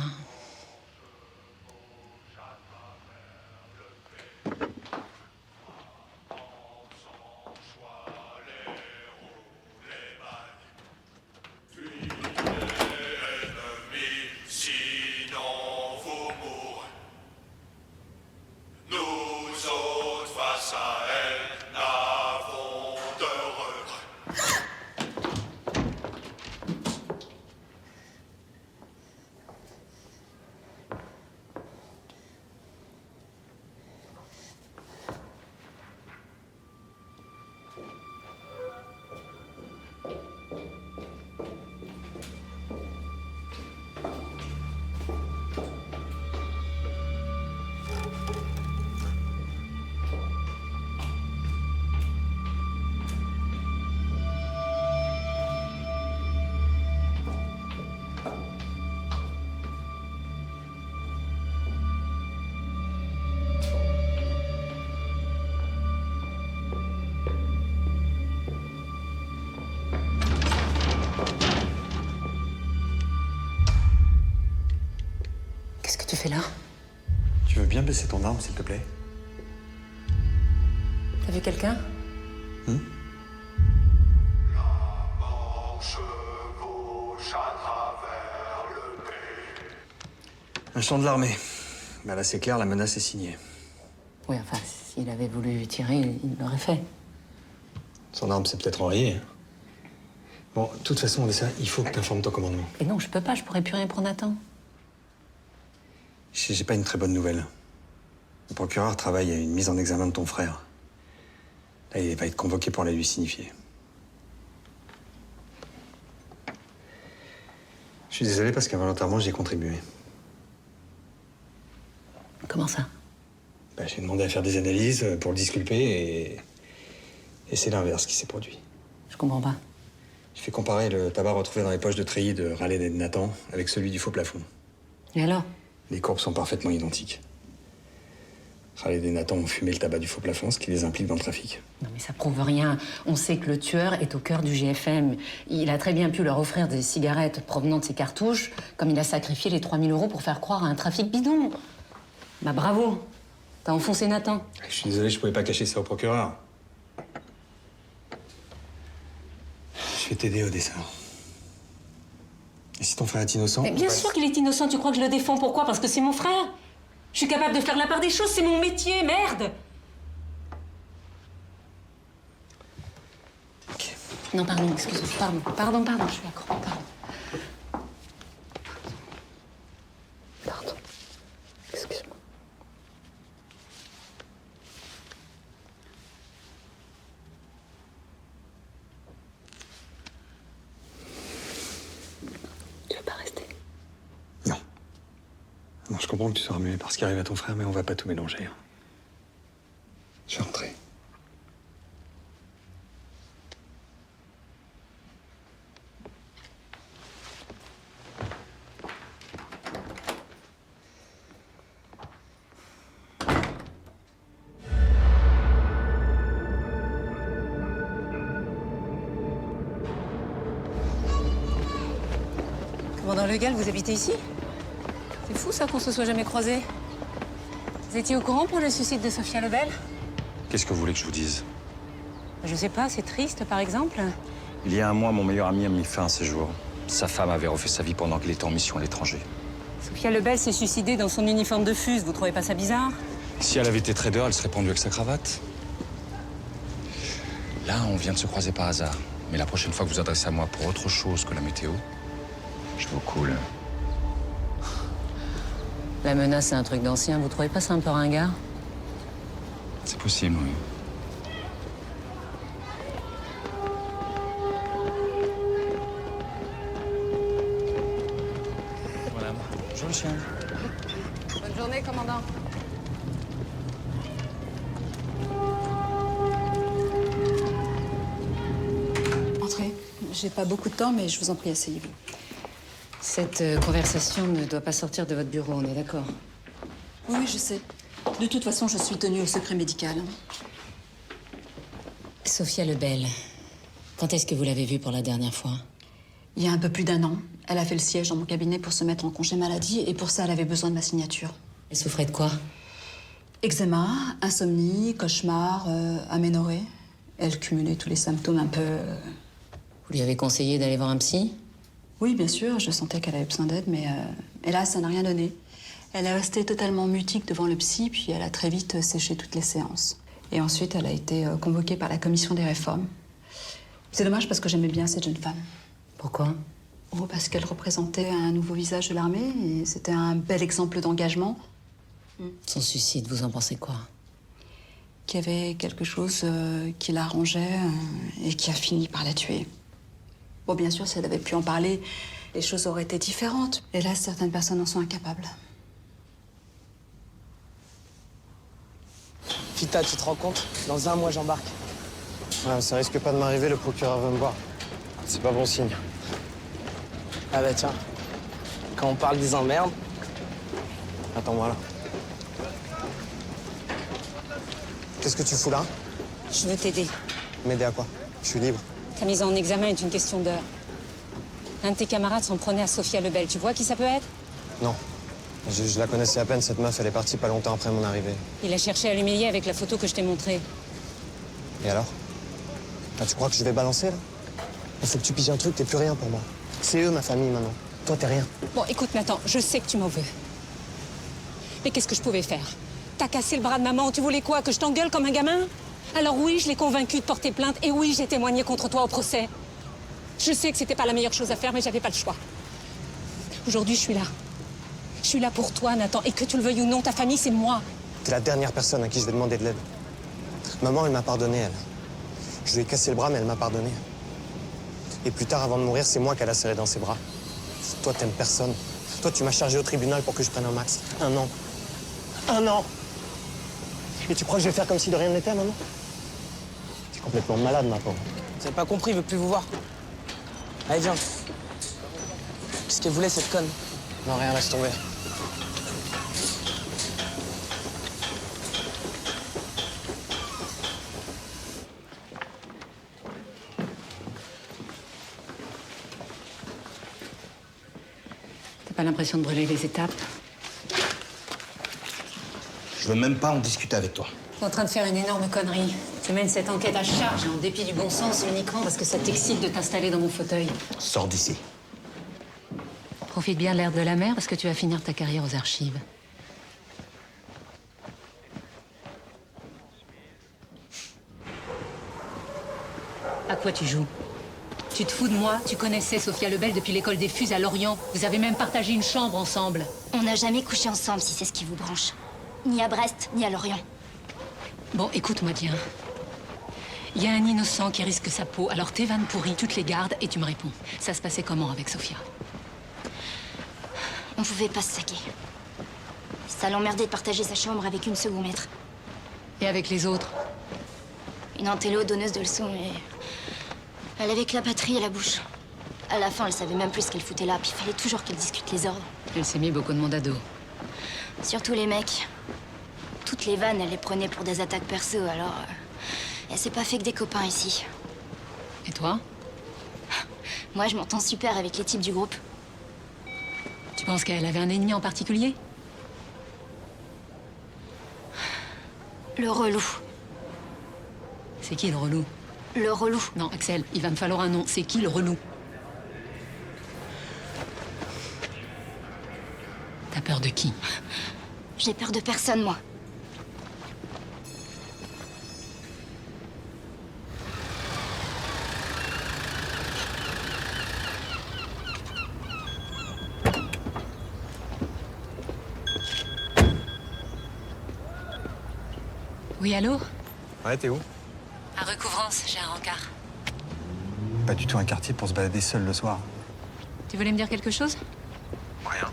Qu'est-ce que tu fais là? Tu veux bien baisser ton arme, s'il te plaît? T'as vu quelqu'un? Un champ de l'armée. Bah là, c'est clair, la menace est signée. Oui, enfin, s'il avait voulu tirer, il l'aurait fait. Son arme s'est peut-être enrayée. Bon, de toute façon, Odessa, il faut que tu informes ton commandement. Et non, je peux pas, je pourrais plus rien prendre à temps. J'ai pas une très bonne nouvelle. Le procureur travaille à une mise en examen de ton frère. Là, il va être convoqué pour la lui signifier. Je suis désolé parce qu'involontairement, j'y ai contribué. Comment ça? Bah, j'ai demandé à faire des analyses pour le disculper et c'est l'inverse qui s'est produit. Je comprends pas. J'ai fait comparer le tabac retrouvé dans les poches de treillis de Khaled et de Nathan avec celui du faux plafond. Et alors? Les courbes sont parfaitement identiques. Khaled et Nathan ont fumé le tabac du faux plafond, ce qui les implique dans le trafic. Non mais ça prouve rien. On sait que le tueur est au cœur du GFM. Il a très bien pu leur offrir des cigarettes provenant de ses cartouches, comme il a sacrifié les 3000 € pour faire croire à un trafic bidon. Bah bravo. T'as enfoncé Nathan. Je suis désolé, je pouvais pas cacher ça au procureur. Je vais t'aider, Odessa. Et si ton frère est innocent... Mais bien sûr qu'il est innocent, tu crois que je le défends? Pourquoi? Parce que c'est mon frère. Je suis capable de faire la part des choses, c'est mon métier, merde. Ok. Non, pardon, excuse-moi, pardon, je suis accro, pardon. Pardon, excuse-moi. Tu veux pas rester? Non. Non, je comprends que tu sois remué par ce qui arrive à ton frère, mais on va pas tout mélanger. Je vais rentrer. Commandant Le Gall, vous habitez ici? C'est fou ça qu'on se soit jamais croisés. Vous étiez au courant pour le suicide de Sophia Lebel? Qu'est-ce que vous voulez que je vous dise? Je sais pas, c'est triste, par exemple. Il y a un mois, mon meilleur ami a mis fin à ses jours. Sa femme avait refait sa vie pendant qu'il était en mission à l'étranger. Sophia Lebel s'est suicidée dans son uniforme de fuse, vous trouvez pas ça bizarre? Si elle avait été trader, elle serait pendue avec sa cravate. Là, on vient de se croiser par hasard. Mais la prochaine fois que vous vous adressez à moi pour autre chose que la météo, je vous coule. La menace, c'est un truc d'ancien, vous trouvez pas ça un peu ringard? C'est possible, oui. Voilà. Bonjour, le chien. Bonne journée, commandant. Entrez. J'ai pas beaucoup de temps, mais je vous en prie, asseyez-vous. Cette conversation ne doit pas sortir de votre bureau, on est d'accord? Oui, oui, je sais. De toute façon, je suis tenue au secret médical. Sophia Lebel, quand est-ce que vous l'avez vue pour la dernière fois? Il y a un peu plus d'1 an, elle a fait le siège dans mon cabinet pour se mettre en congé maladie, et pour ça, elle avait besoin de ma signature. Elle souffrait de quoi? Eczéma, insomnie, cauchemar, aménorrhée. Elle cumulait tous les symptômes un peu... Vous lui avez conseillé d'aller voir un psy? Oui, bien sûr, je sentais qu'elle avait besoin d'aide, mais hélas, ça n'a rien donné. Elle est restée totalement mutique devant le psy, puis elle a très vite séché toutes les séances. Et ensuite, elle a été convoquée par la commission des réformes. C'est dommage parce que j'aimais bien cette jeune femme. Pourquoi? Oh, parce qu'elle représentait un nouveau visage de l'armée et c'était un bel exemple d'engagement. Son suicide, vous en pensez quoi? Qu'il y avait quelque chose qui l'arrangeait et qui a fini par la tuer. Bon, bien sûr, si elle avait pu en parler, les choses auraient été différentes. Et là, certaines personnes en sont incapables. Kita, tu te rends compte? Dans 1 mois, j'embarque. Ouais, ça risque pas de m'arriver, le procureur veut me voir. C'est pas bon signe. Ah bah tiens, quand on parle des emmerdes... Attends, voilà. Qu'est-ce que tu fous là? Je veux t'aider. M'aider à quoi? Je suis libre. Ta mise en examen est une question d'heure. Un de tes camarades s'en prenait à Sophia Lebel. Tu vois qui ça peut être? Non. Je la connaissais à peine, cette meuf. Elle est partie pas longtemps après mon arrivée. Il a cherché à l'humilier avec la photo que je t'ai montrée. Et alors? Ah, tu crois que je vais balancer, là? Il faut que tu piges un truc, t'es plus rien pour moi. C'est eux, ma famille, maintenant. Toi, t'es rien. Bon, écoute, Nathan, je sais que tu m'en veux. Mais qu'est-ce que je pouvais faire? T'as cassé le bras de maman, tu voulais quoi? Que je t'engueule comme un gamin? Alors oui, je l'ai convaincu de porter plainte, et oui, j'ai témoigné contre toi au procès. Je sais que c'était pas la meilleure chose à faire, mais j'avais pas le choix. Aujourd'hui, je suis là. Je suis là pour toi, Nathan, et que tu le veuilles ou non, ta famille, c'est moi. T'es la dernière personne à qui je vais demander de l'aide. Maman, elle m'a pardonné, elle. Je lui ai cassé le bras, mais elle m'a pardonné. Et plus tard, avant de mourir, c'est moi qu'elle a serré dans ses bras. Toi, t'aimes personne. Toi, tu m'as chargé au tribunal pour que je prenne un max. 1 an. 1 an! Et tu crois que je vais faire comme si de rien n'était, maman? T'es complètement malade, ma pauvre. Vous avez pas compris, il veut plus vous voir. Allez, viens. Qu'est-ce qu'elle voulait, cette conne? Non, rien, laisse tomber. T'as pas l'impression de brûler les étapes? Je veux même pas en discuter avec toi. T'es en train de faire une énorme connerie. Tu mènes cette enquête à charge, en dépit du bon sens, uniquement parce que ça t'excite de t'installer dans mon fauteuil. Sors d'ici. Profite bien de l'air de la mer, parce que tu vas finir ta carrière aux archives. À quoi tu joues? Tu te fous de moi? Tu connaissais Sophia Lebel depuis l'école des Fuses à Lorient. Vous avez même partagé une chambre ensemble. On n'a jamais couché ensemble, si c'est ce qui vous branche. Ni à Brest, ni à Lorient. Bon, écoute-moi bien. Il y a un innocent qui risque sa peau, alors tes vannes pourries, tu te les gardes et tu me réponds. Ça se passait comment avec Sophia? On pouvait pas se saquer. Ça l'emmerdait de partager sa chambre avec une second maître. Et avec les autres? Une antélo donneuse de leçons et... Elle avait que la patrie à la bouche. À la fin, elle savait même plus ce qu'elle foutait là, puis il fallait toujours qu'elle discute les ordres. Elle s'est mis beaucoup de monde à dos. Surtout les mecs. Toutes les vannes, elle les prenait pour des attaques perso, alors... elle s'est pas fait que des copains ici. Et toi? Moi, je m'entends super avec les types du groupe. Tu penses qu'elle avait un ennemi en particulier? Le relou. C'est qui le relou? Le relou. Non, Axel, il va me falloir un nom. C'est qui le relou? T'as peur de qui? J'ai peur de personne, moi. Oui, allô? Ouais, t'es où? À Recouvrance, j'ai un rencard. Pas du tout un quartier pour se balader seul le soir. Tu voulais me dire quelque chose? Rien.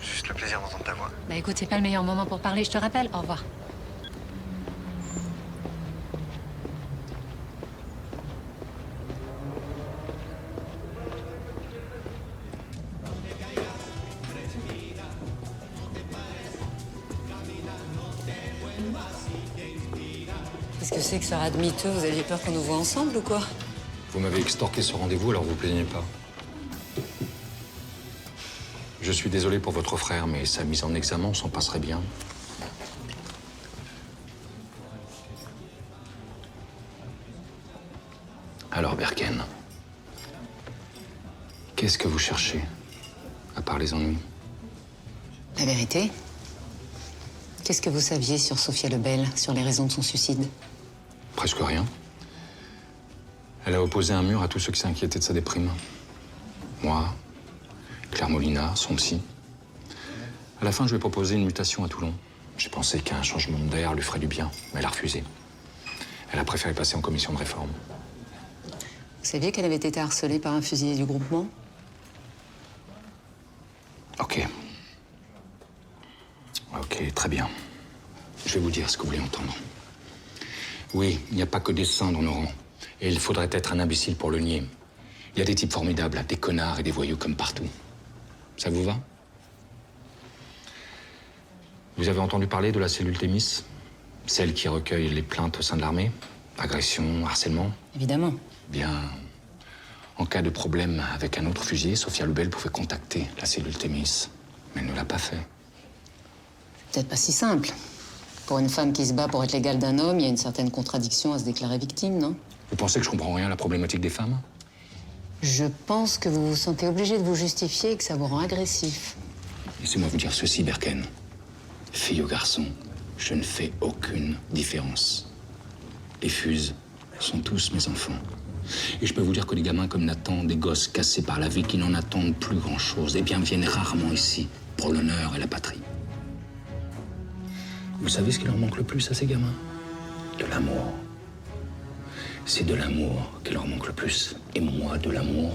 Juste le plaisir d'entendre ta voix. Bah écoute, c'est pas le meilleur moment pour parler, je te rappelle. Au revoir. Qu'est-ce que c'est que ce rat de miteux? Vous aviez peur qu'on nous voit ensemble ou quoi? Vous m'avez extorqué ce rendez-vous, alors vous plaignez pas. Je suis désolé pour votre frère, mais sa mise en examen, on s'en passerait bien. Alors, Berken, qu'est-ce que vous cherchez, à part les ennuis? La vérité? Qu'est-ce que vous saviez sur Sophia Lebel, sur les raisons de son suicide? Presque rien. Elle a opposé un mur à tous ceux qui s'inquiétaient de sa déprime. Moi, Claire Molina, son psy. À la fin, je lui ai proposé une mutation à Toulon. J'ai pensé qu'un changement d'air lui ferait du bien, mais elle a refusé. Elle a préféré passer en commission de réforme. Vous saviez qu'elle avait été harcelée par un fusilier du groupement? Ok. Ok, très bien. Je vais vous dire ce que vous voulez entendre. Oui, il n'y a pas que des saints dans nos rangs. Et il faudrait être un imbécile pour le nier. Il y a des types formidables, des connards et des voyous comme partout. Ça vous va? Vous avez entendu parler de la cellule Thémis? Celle qui recueille les plaintes au sein de l'armée? Agression, harcèlement? Évidemment. Bien, en cas de problème avec un autre fusilier, Sophia Lebel pouvait contacter la cellule Thémis. Mais elle ne l'a pas fait. Peut-être pas si simple. Pour une femme qui se bat pour être l'égale d'un homme, il y a une certaine contradiction à se déclarer victime, non? Vous pensez que je comprends rien à la problématique des femmes? Je pense que vous vous sentez obligé de vous justifier et que ça vous rend agressif. Laissez-moi vous dire ceci, Berken. Fille ou garçon, je ne fais aucune différence. Les fuses sont tous mes enfants. Et je peux vous dire que les gamins comme Nathan, des gosses cassés par la vie qui n'en attendent plus grand-chose, eh bien viennent rarement ici pour l'honneur et la patrie. Vous savez ce qui leur manque le plus à ces gamins? De l'amour. C'est de l'amour qui leur manque le plus. Et moi, de l'amour,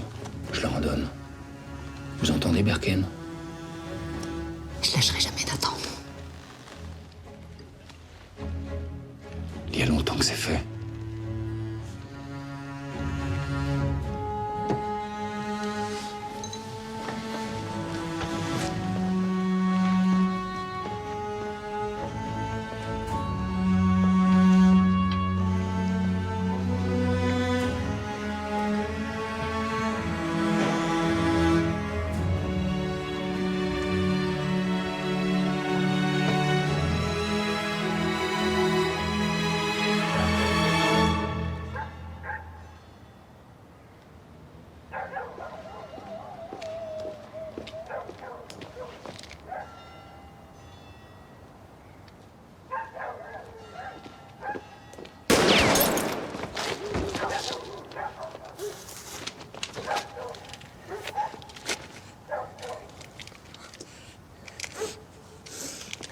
je leur en donne. Vous entendez, Berken? Je lâcherai jamais Nathan. Il y a longtemps que c'est fait.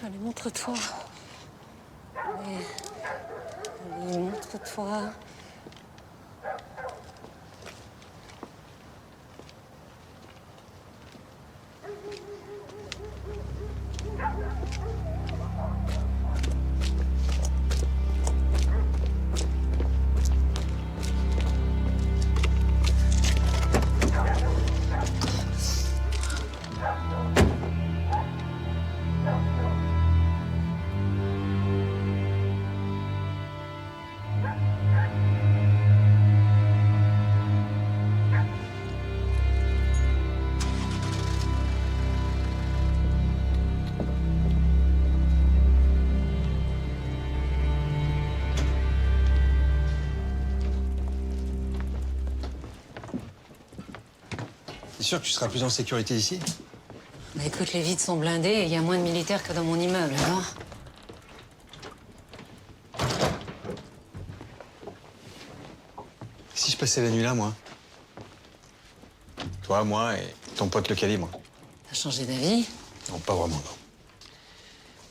Allez, montre-toi. Allez, montre-toi. T'es sûr que tu seras plus en sécurité ici? Bah écoute, les vides sont blindés et il y a moins de militaires que dans mon immeuble, alors. Si je passais la nuit là, moi? Toi, moi et ton pote le calibre. T'as changé d'avis? Non, pas vraiment, non.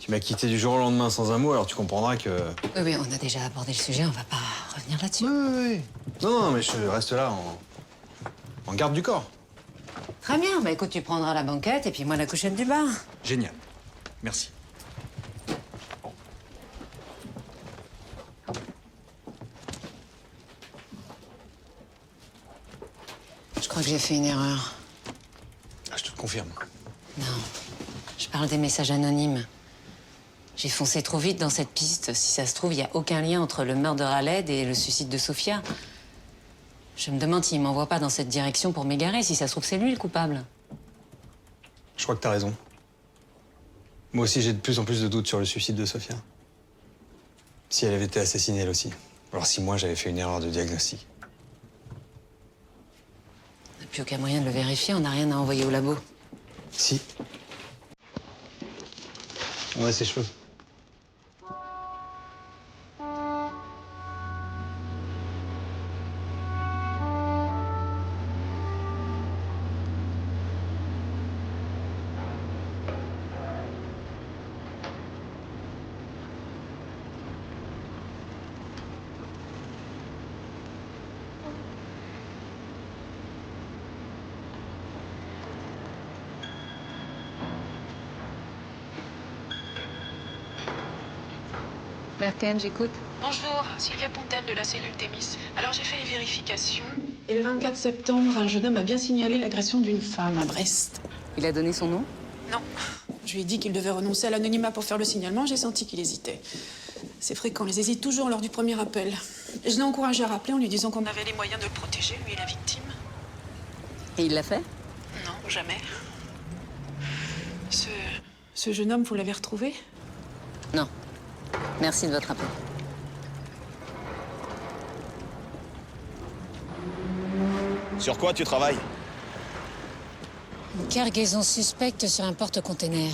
Tu m'as quitté du jour au lendemain sans un mot, alors tu comprendras que... Oui, oui, on a déjà abordé le sujet, on va pas revenir là-dessus. Oui. Non, mais je reste là en garde du corps. Très bien, bah écoute, tu prendras la banquette et puis moi la couchette du bar. Génial. Merci. Je crois que j'ai fait une erreur. Ah, je te le confirme. Non, je parle des messages anonymes. J'ai foncé trop vite dans cette piste. Si ça se trouve, il n'y a aucun lien entre le meurtre de Khaled et le suicide de Sofia. Je me demande s'il m'envoie pas dans cette direction pour m'égarer. Si ça se trouve, c'est lui le coupable. Je crois que t'as raison. Moi aussi, j'ai de plus en plus de doutes sur le suicide de Sofia. Si elle avait été assassinée, elle aussi. Alors si moi, j'avais fait une erreur de diagnostic. On n'a plus aucun moyen de le vérifier, on n'a rien à envoyer au labo. Si. On a ses cheveux. Berken, j'écoute. Bonjour, Sylvia Pontel de la cellule Thémis. Alors j'ai fait les vérifications. Et le 24 septembre, un jeune homme a bien signalé l'agression d'une femme à Brest. Il a donné son nom? Non. Je lui ai dit qu'il devait renoncer à l'anonymat pour faire le signalement, j'ai senti qu'il hésitait. C'est fréquent, ils hésitent toujours lors du premier appel. Je l'ai encouragé à rappeler en lui disant qu'on avait les moyens de le protéger, lui et la victime. Et il l'a fait? Non, jamais. Ce jeune homme, vous l'avez retrouvé? Non. Merci de votre appel. Sur quoi tu travailles? Une cargaison suspecte sur un porte-container.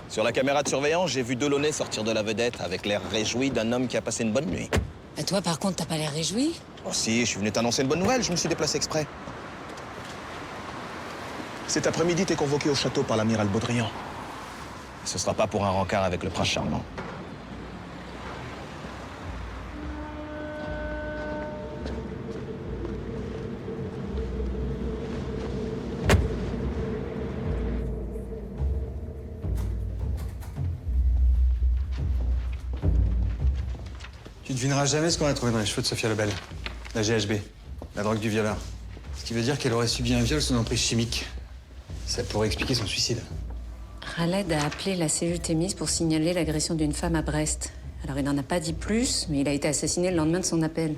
Sur la caméra de surveillance, j'ai vu Delaunay sortir de la vedette avec l'air réjoui d'un homme qui a passé une bonne nuit. Et toi, par contre, t'as pas l'air réjoui? Oh si, je suis venu t'annoncer une bonne nouvelle, je me suis déplacé exprès. Cet après-midi, t'es convoqué au château par l'amiral Baudrian. Ce sera pas pour un rencard avec le prince charmant. Tu devineras jamais ce qu'on a trouvé dans les cheveux de Sofia Lebel. La GHB, la drogue du violeur. Ce qui veut dire qu'elle aurait subi un viol sous emprise chimique. Ça pourrait expliquer son suicide. Khaled a appelé la cellule Thémis pour signaler l'agression d'une femme à Brest. Alors il n'en a pas dit plus, mais il a été assassiné le lendemain de son appel.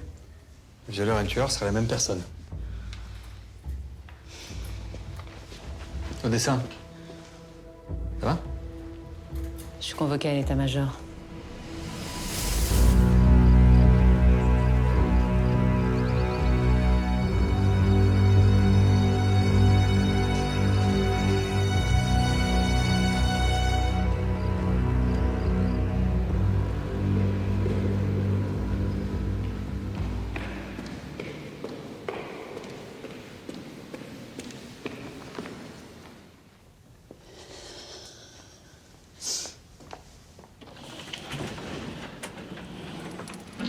Le violeur et le tueur seraient la même personne. Au dessin. Ça va? Je suis convoquée à l'état-major.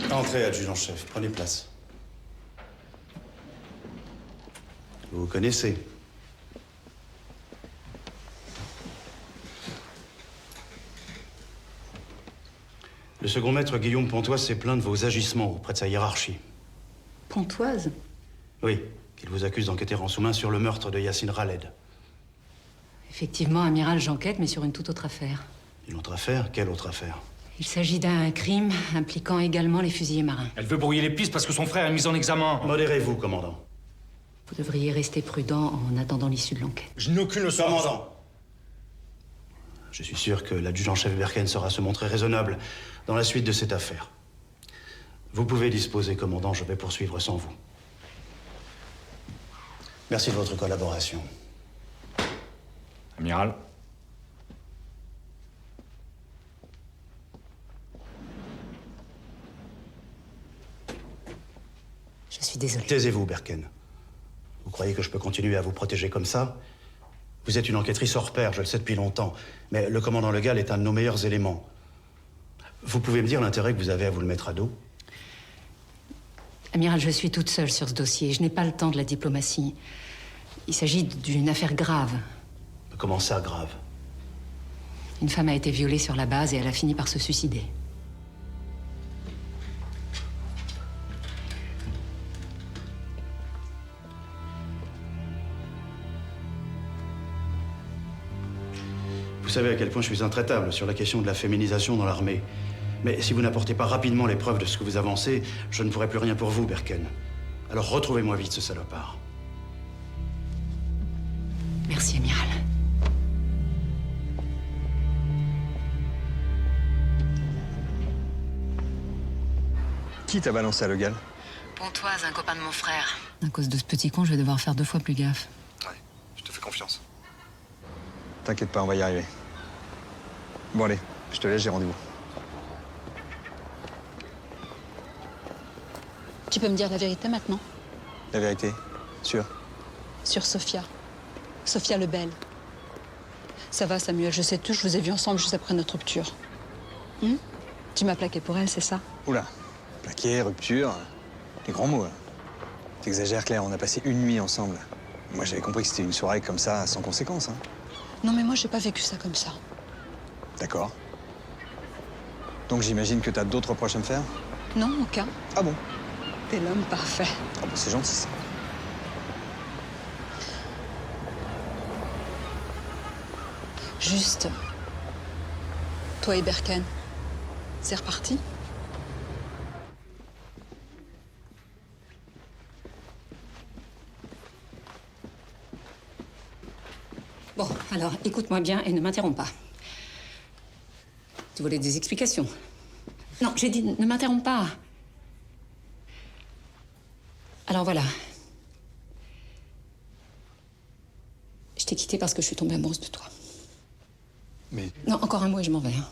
Entrez, adjudant-chef. Prenez place. Vous vous connaissez? Le second maître Guillaume Pontoise s'est plaint de vos agissements auprès de sa hiérarchie. Pontoise? Oui, qu'il vous accuse d'enquêter en sous-main sur le meurtre de Yacine Khaled. Effectivement, amiral, j'enquête, mais sur une toute autre affaire. Une autre affaire? Quelle autre affaire? Il s'agit d'un crime impliquant également les fusiliers marins. Elle veut brouiller les pistes parce que son frère est mis en examen. Modérez-vous, commandant. Vous devriez rester prudent en attendant l'issue de l'enquête. Je n'ai aucune leçon. Commandant! Je suis sûr que l'adjudant-chef Berken saura se montrer raisonnable dans la suite de cette affaire. Vous pouvez disposer, commandant, je vais poursuivre sans vous. Merci de votre collaboration. Amiral. Je suis désolée. Taisez-vous, Berken. Vous croyez que je peux continuer à vous protéger comme ça? Vous êtes une enquêtrice hors pair, je le sais depuis longtemps. Mais le commandant Le Gall est un de nos meilleurs éléments. Vous pouvez me dire l'intérêt que vous avez à vous le mettre à dos? Amiral, je suis toute seule sur ce dossier. Je n'ai pas le temps de la diplomatie. Il s'agit d'une affaire grave. Comment ça, grave? Une femme a été violée sur la base et elle a fini par se suicider. Vous savez à quel point je suis intraitable sur la question de la féminisation dans l'armée. Mais si vous n'apportez pas rapidement les preuves de ce que vous avancez, je ne pourrai plus rien pour vous, Berken. Alors retrouvez-moi vite ce salopard. Merci, Amiral. Qui t'a balancé à Le Gall? Pontoise, un copain de mon frère. À cause de ce petit con, je vais devoir faire 2 fois plus gaffe. Ouais, je te fais confiance. T'inquiète pas, on va y arriver. Bon allez, je te laisse, j'ai rendez-vous. Tu peux me dire la vérité maintenant? La vérité? Sûr? Sur Sophia. Sophia Lebel. Ça va, Samuel, je sais tout, je vous ai vus ensemble juste après notre rupture. Tu m'as plaqué pour elle, c'est ça? Oula, plaqué, rupture, les grands mots. Là. T'exagères, Claire, on a passé une nuit ensemble. Moi, j'avais compris que c'était une soirée comme ça, sans conséquence. Hein. Non, mais moi, j'ai pas vécu ça comme ça. D'accord. Donc j'imagine que t'as d'autres reproches à me faire? Non, aucun. Ah bon? T'es l'homme parfait. Ah bah c'est gentil, ça. Juste, toi et Berken, c'est reparti? Bon, alors, écoute-moi bien et ne m'interromps pas. Tu voulais des explications? Non, j'ai dit ne m'interromps pas. Alors voilà. Je t'ai quitté parce que je suis tombée amoureuse de toi. Mais... Non, encore un mot et je m'en vais. Hein.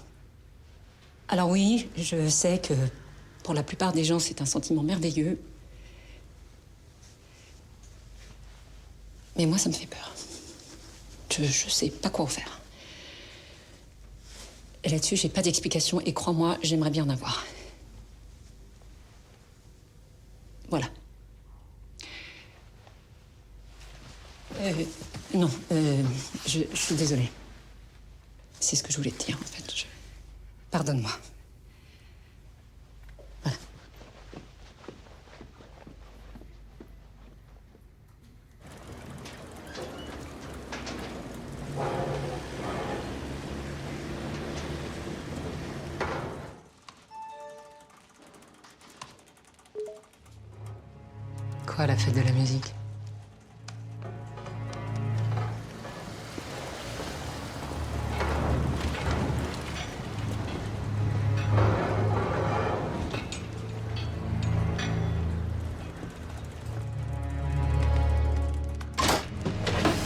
Alors oui, je sais que pour la plupart des gens, c'est un sentiment merveilleux. Mais moi, ça me fait peur. Je sais pas quoi en faire. Et là-dessus, j'ai pas d'explication et crois-moi, j'aimerais bien en avoir. Voilà. Non, je suis désolée. C'est ce que je voulais te dire, en fait. Pardonne-moi. Voilà. Quoi, la fête de la musique?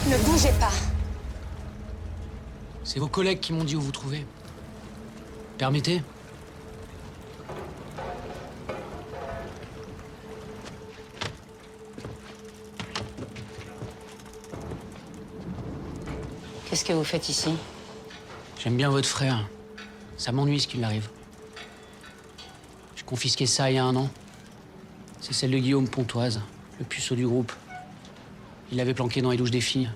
Ne bougez pas. C'est vos collègues qui m'ont dit où vous trouvez. Permettez? Qu'est-ce que vous faites ici? J'aime bien votre frère. Ça m'ennuie ce qui lui arrive. J'ai confisqué ça il y a 1 an. C'est celle de Guillaume Pontoise, le puceau du groupe. Il l'avait planqué dans les douches des filles.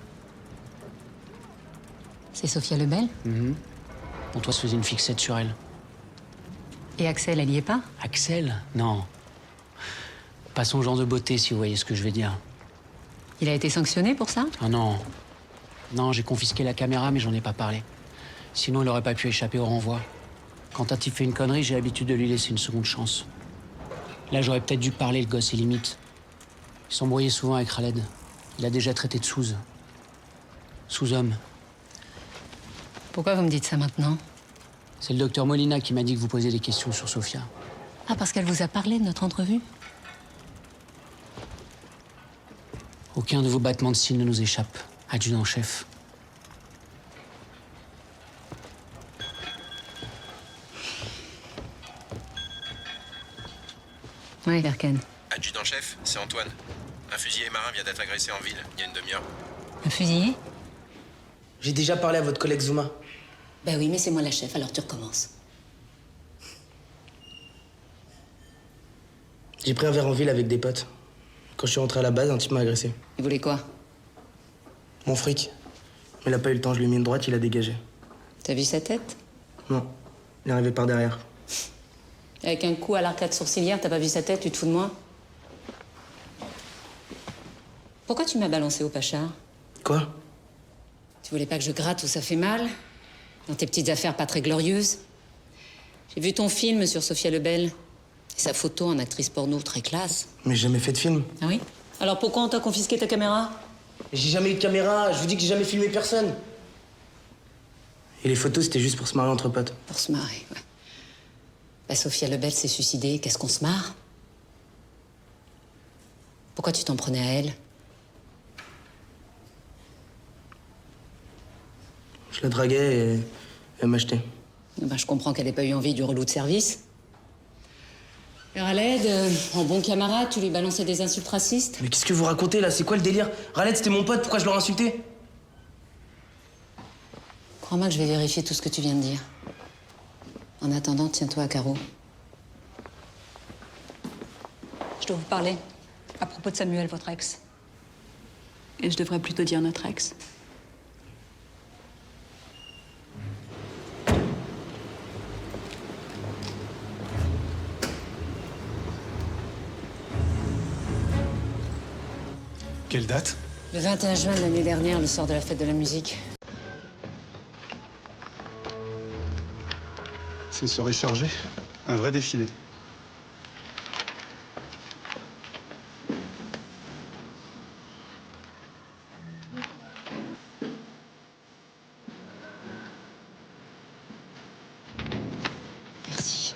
C'est Sophia Lebel? Pontoise faisait une fixette sur elle. Et Axel, elle y est pas? Axel? Non. Pas son genre de beauté, si vous voyez ce que je veux dire. Il a été sanctionné pour ça? Ah non. Non, j'ai confisqué la caméra, mais j'en ai pas parlé. Sinon, il aurait pas pu échapper au renvoi. Quand un type fait une connerie, j'ai l'habitude de lui laisser une seconde chance. Là, j'aurais peut-être dû parler, le gosse est limite. Il s'embrouillait souvent avec Khaled. Il a déjà traité de sous. Sous-homme. Pourquoi vous me dites ça maintenant? C'est le docteur Molina qui m'a dit que vous posiez des questions sur Sophia. Ah, parce qu'elle vous a parlé de notre entrevue? Aucun de vos battements de cils ne nous échappe, adjudant-chef. Oui, Verken. Adjudant-chef, c'est Antoine. Un fusilier marin vient d'être agressé en ville, il y a une demi-heure. Un fusillé? J'ai déjà parlé à votre collègue Zuma. Ben oui, mais c'est moi la chef, alors tu recommences. J'ai pris un verre en ville avec des potes. Quand je suis rentré à la base, un type m'a agressé. Il voulait quoi? Mon fric. Mais il a pas eu le temps, je lui ai mis une droite, il a dégagé. T'as vu sa tête? Non, il est arrivé par derrière. Avec un coup à l'arcade sourcilière, t'as pas vu sa tête, tu te fous de moi? Pourquoi tu m'as balancé au Pachard? Quoi? Tu voulais pas que je gratte où ça fait mal? Dans tes petites affaires pas très glorieuses? J'ai vu ton film sur Sophia Lebel. Et sa photo en actrice porno très classe. Mais j'ai jamais fait de film. Ah oui? Alors pourquoi on t'a confisqué ta caméra? J'ai jamais eu de caméra, je vous dis que j'ai jamais filmé personne. Et les photos, c'était juste pour se marrer entre potes. Pour se marrer, ouais. Bah, Sophia Lebel s'est suicidée, qu'est-ce qu'on se marre? Pourquoi tu t'en prenais à elle? Je la draguais et elle m'achetait. Bah, je comprends qu'elle ait pas eu envie du relou de service. Alors Raled, en bon camarade, tu lui balançais des insultes racistes? Mais qu'est-ce que vous racontez là? C'est quoi le délire? Raled, c'était mon pote, pourquoi je l'aurais insulté? Crois-moi que je vais vérifier tout ce que tu viens de dire. En attendant, tiens-toi à carreau. Je dois vous parler à propos de Samuel, votre ex. Et je devrais plutôt dire notre ex. Quelle date? Le 21 juin de l'année dernière, le soir de la fête de la musique. C'est une soirée chargée. Un vrai défilé. Merci.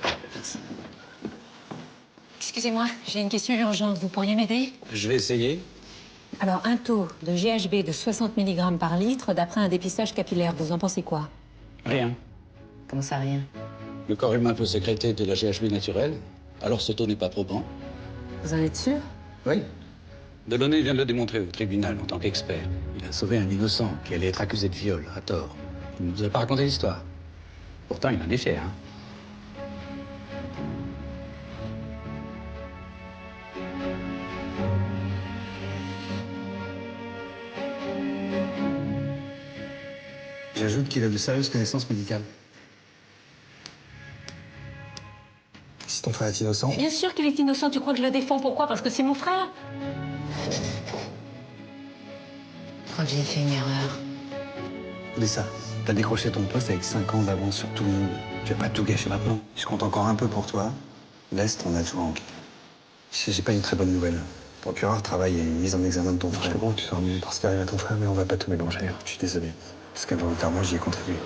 Excusez-moi, j'ai une question urgente. Vous pourriez m'aider? Je vais essayer. Alors, un taux de GHB de 60 mg par litre d'après un dépistage capillaire, vous en pensez quoi? Rien. Comment ça, rien? Le corps humain peut sécréter de la GHB naturelle, alors ce taux n'est pas probant. Vous en êtes sûr? Oui. Delaunay vient de le démontrer au tribunal en tant qu'expert. Il a sauvé un innocent qui allait être accusé de viol, à tort. Il ne nous a pas raconté l'histoire. Pourtant, il en est fier, hein. J'ajoute qu'il a de sérieuses connaissances médicales. Si ton frère est innocent... Bien sûr qu'il est innocent. Tu crois que je le défends? Pourquoi? Parce que c'est mon frère? Je crois que j'ai fait une erreur. Lisa, t'as décroché ton poste avec 5 ans d'avance sur tout le monde. Tu vas pas tout gâcher maintenant. Je compte encore un peu pour toi. L'Est, on a tout en... J'ai pas une très bonne nouvelle. Le procureur travaille à une mise en examen de ton frère. Je comprends que tu sois ennuyé par ce qui arrive à ton frère, mais on va pas tout mélanger. Je suis désolé. Parce qu'involontairement, j'y ai contribué.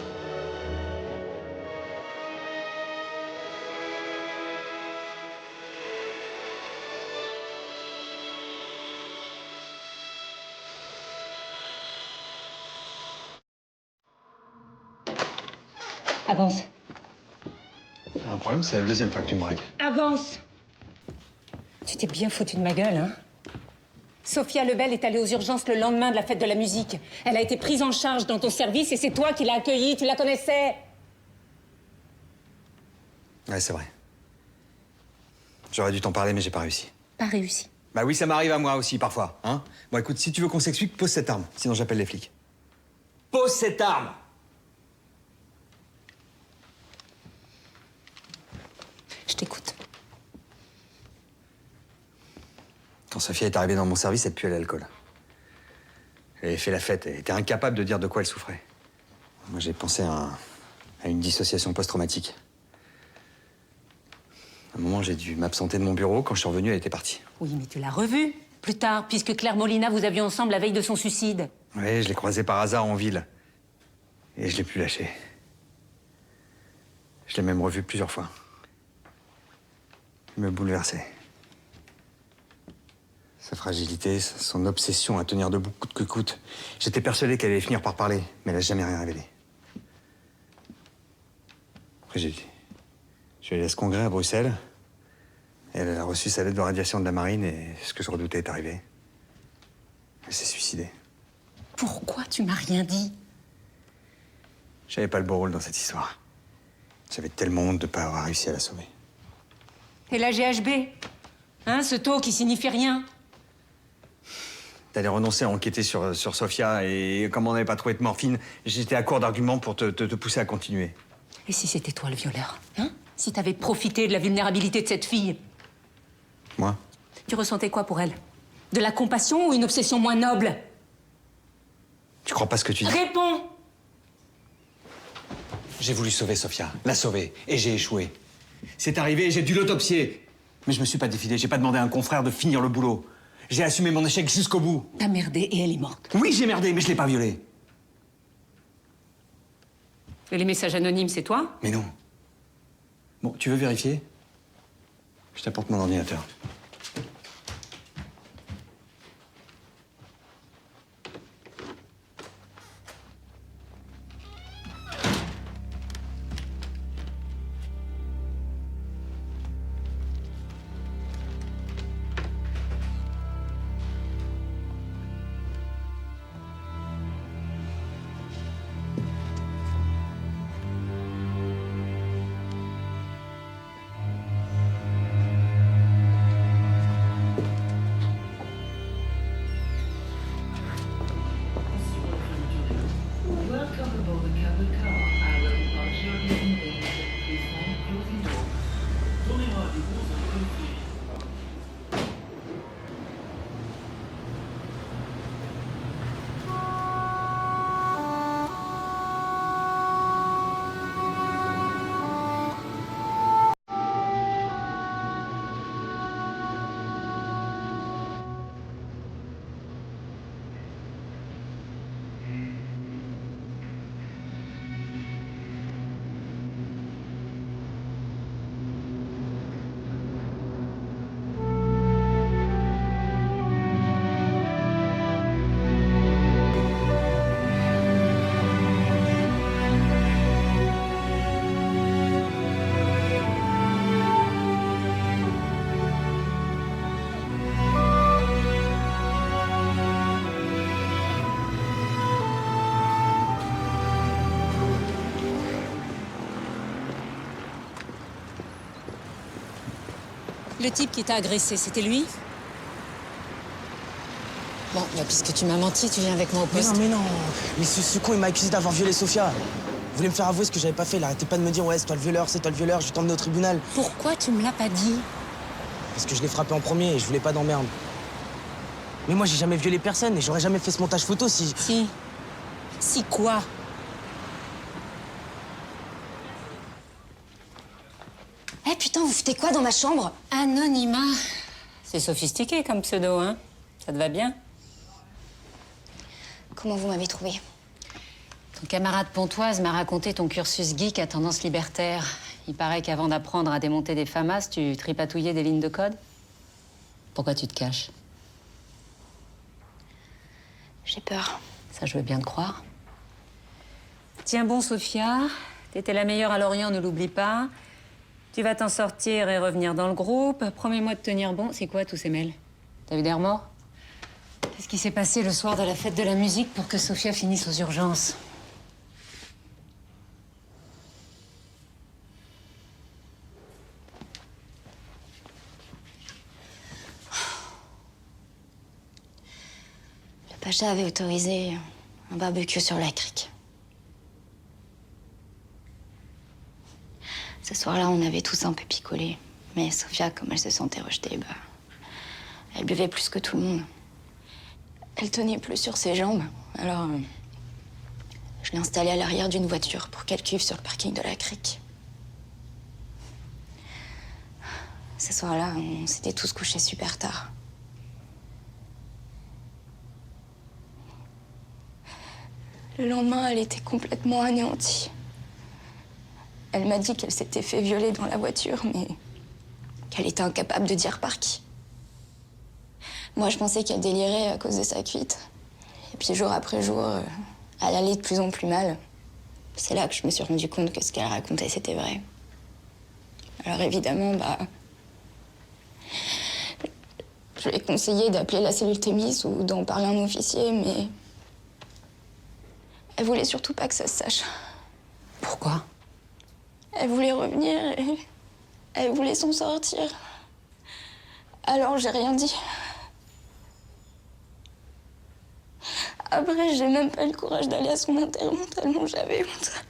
Avance. Un problème, c'est la deuxième fois que tu me braques. Avance! Tu t'es bien foutu de ma gueule, hein? Sophia Lebel est allée aux urgences le lendemain de la fête de la musique. Elle a été prise en charge dans ton service et c'est toi qui l'as accueillie. Tu la connaissais? Ouais, c'est vrai. J'aurais dû t'en parler, mais j'ai pas réussi. Pas réussi. Bah oui, ça m'arrive à moi aussi, parfois, hein. Bon, écoute, si tu veux qu'on s'explique, pose cette arme. Sinon, j'appelle les flics. Pose cette arme! Je t'écoute. Quand Sophia est arrivée dans mon service, elle puait l'alcool. Elle avait fait la fête, elle était incapable de dire de quoi elle souffrait. Moi, j'ai pensé à une dissociation post-traumatique. À un moment, j'ai dû m'absenter de mon bureau. Quand je suis revenu, elle était partie. Oui, mais tu l'as revue plus tard, puisque Claire Molina, vous aviez ensemble la veille de son suicide. Oui, je l'ai croisée par hasard en ville. Et je l'ai plus lâchée. Je l'ai même revue plusieurs fois. Il me bouleversait. Sa fragilité, son obsession à tenir debout coûte que coûte. J'étais persuadé qu'elle allait finir par parler, mais elle n'a jamais rien révélé. Après, je suis allé à ce congrès à Bruxelles. Elle a reçu sa lettre de radiation de la marine et ce que je redoutais est arrivé. Elle s'est suicidée. Pourquoi tu m'as rien dit? J'avais pas le beau rôle dans cette histoire. J'avais tellement honte de pas avoir réussi à la sauver. Et la GHB? Hein, ce taux qui signifie rien? T'allais renoncer à enquêter sur Sofia et comme on n'avait pas trouvé de morphine, j'étais à court d'arguments pour te pousser à continuer. Et si c'était toi le violeur? Hein? Si t'avais profité de la vulnérabilité de cette fille? Moi? Tu ressentais quoi pour elle? De la compassion ou une obsession moins noble? Tu crois pas ce que tu dis? Réponds! J'ai voulu sauver Sofia, la sauver, et j'ai échoué. C'est arrivé, j'ai dû l'autopsier. Mais je me suis pas défilé, j'ai pas demandé à un confrère de finir le boulot. J'ai assumé mon échec jusqu'au bout. T'as merdé et elle est morte. Oui, j'ai merdé, mais je l'ai pas violée. Et les messages anonymes, c'est toi? Mais non. Bon, tu veux vérifier? Je t'apporte mon ordinateur. Le type qui t'a agressé, c'était lui? Bon, bah, puisque tu m'as menti, tu viens avec moi au poste. Mais non. Mais ce con, il m'a accusé d'avoir violé Sofia. Il voulait me faire avouer ce que j'avais pas fait. Il arrêtait pas de me dire, ouais, c'est toi le violeur, je vais t'emmener au tribunal. Pourquoi tu me l'as pas dit? Parce que je l'ai frappé en premier et je voulais pas d'emmerde. Mais moi, j'ai jamais violé personne et j'aurais jamais fait ce montage photo si... Si. Si quoi? Eh putain, vous foutez quoi dans ma chambre? Anonymat. C'est sophistiqué comme pseudo, hein? Ça te va bien? Comment vous m'avez trouvé? Ton camarade Pontoise m'a raconté ton cursus geek à tendance libertaire. Il paraît qu'avant d'apprendre à démonter des FAMAS, tu tripatouillais des lignes de code. Pourquoi tu te caches? J'ai peur. Ça, je veux bien te croire. Tiens bon, Sofia. T'étais la meilleure à Lorient, ne l'oublie pas. Tu vas t'en sortir et revenir dans le groupe. Promets-moi de tenir bon. C'est quoi tous ces mails? T'as vu des remords? Qu'est-ce qui s'est passé le soir de la fête de la musique pour que Sofia finisse aux urgences? Le Pacha avait autorisé un barbecue sur la crique. Ce soir-là, on avait tous un peu picolé. Mais Sofia, comme elle se sentait rejetée, elle buvait plus que tout le monde. Elle tenait plus sur ses jambes. Alors, je l'ai installée à l'arrière d'une voiture pour qu'elle cuive sur le parking de la crique. Ce soir-là, on s'était tous couchés super tard. Le lendemain, elle était complètement anéantie. Elle m'a dit qu'elle s'était fait violer dans la voiture, mais qu'elle était incapable de dire par qui. Moi, je pensais qu'elle délirait à cause de sa cuite. Et puis, jour après jour, elle allait de plus en plus mal. C'est là que je me suis rendu compte que ce qu'elle racontait, c'était vrai. Alors, évidemment, je lui ai conseillé d'appeler la cellule Thémis ou d'en parler à un officier, mais... Elle voulait surtout pas que ça se sache. Pourquoi? Elle voulait revenir et... Elle voulait s'en sortir. Alors, j'ai rien dit. Après, j'ai même pas eu le courage d'aller à son enterrement tellement j'avais honte.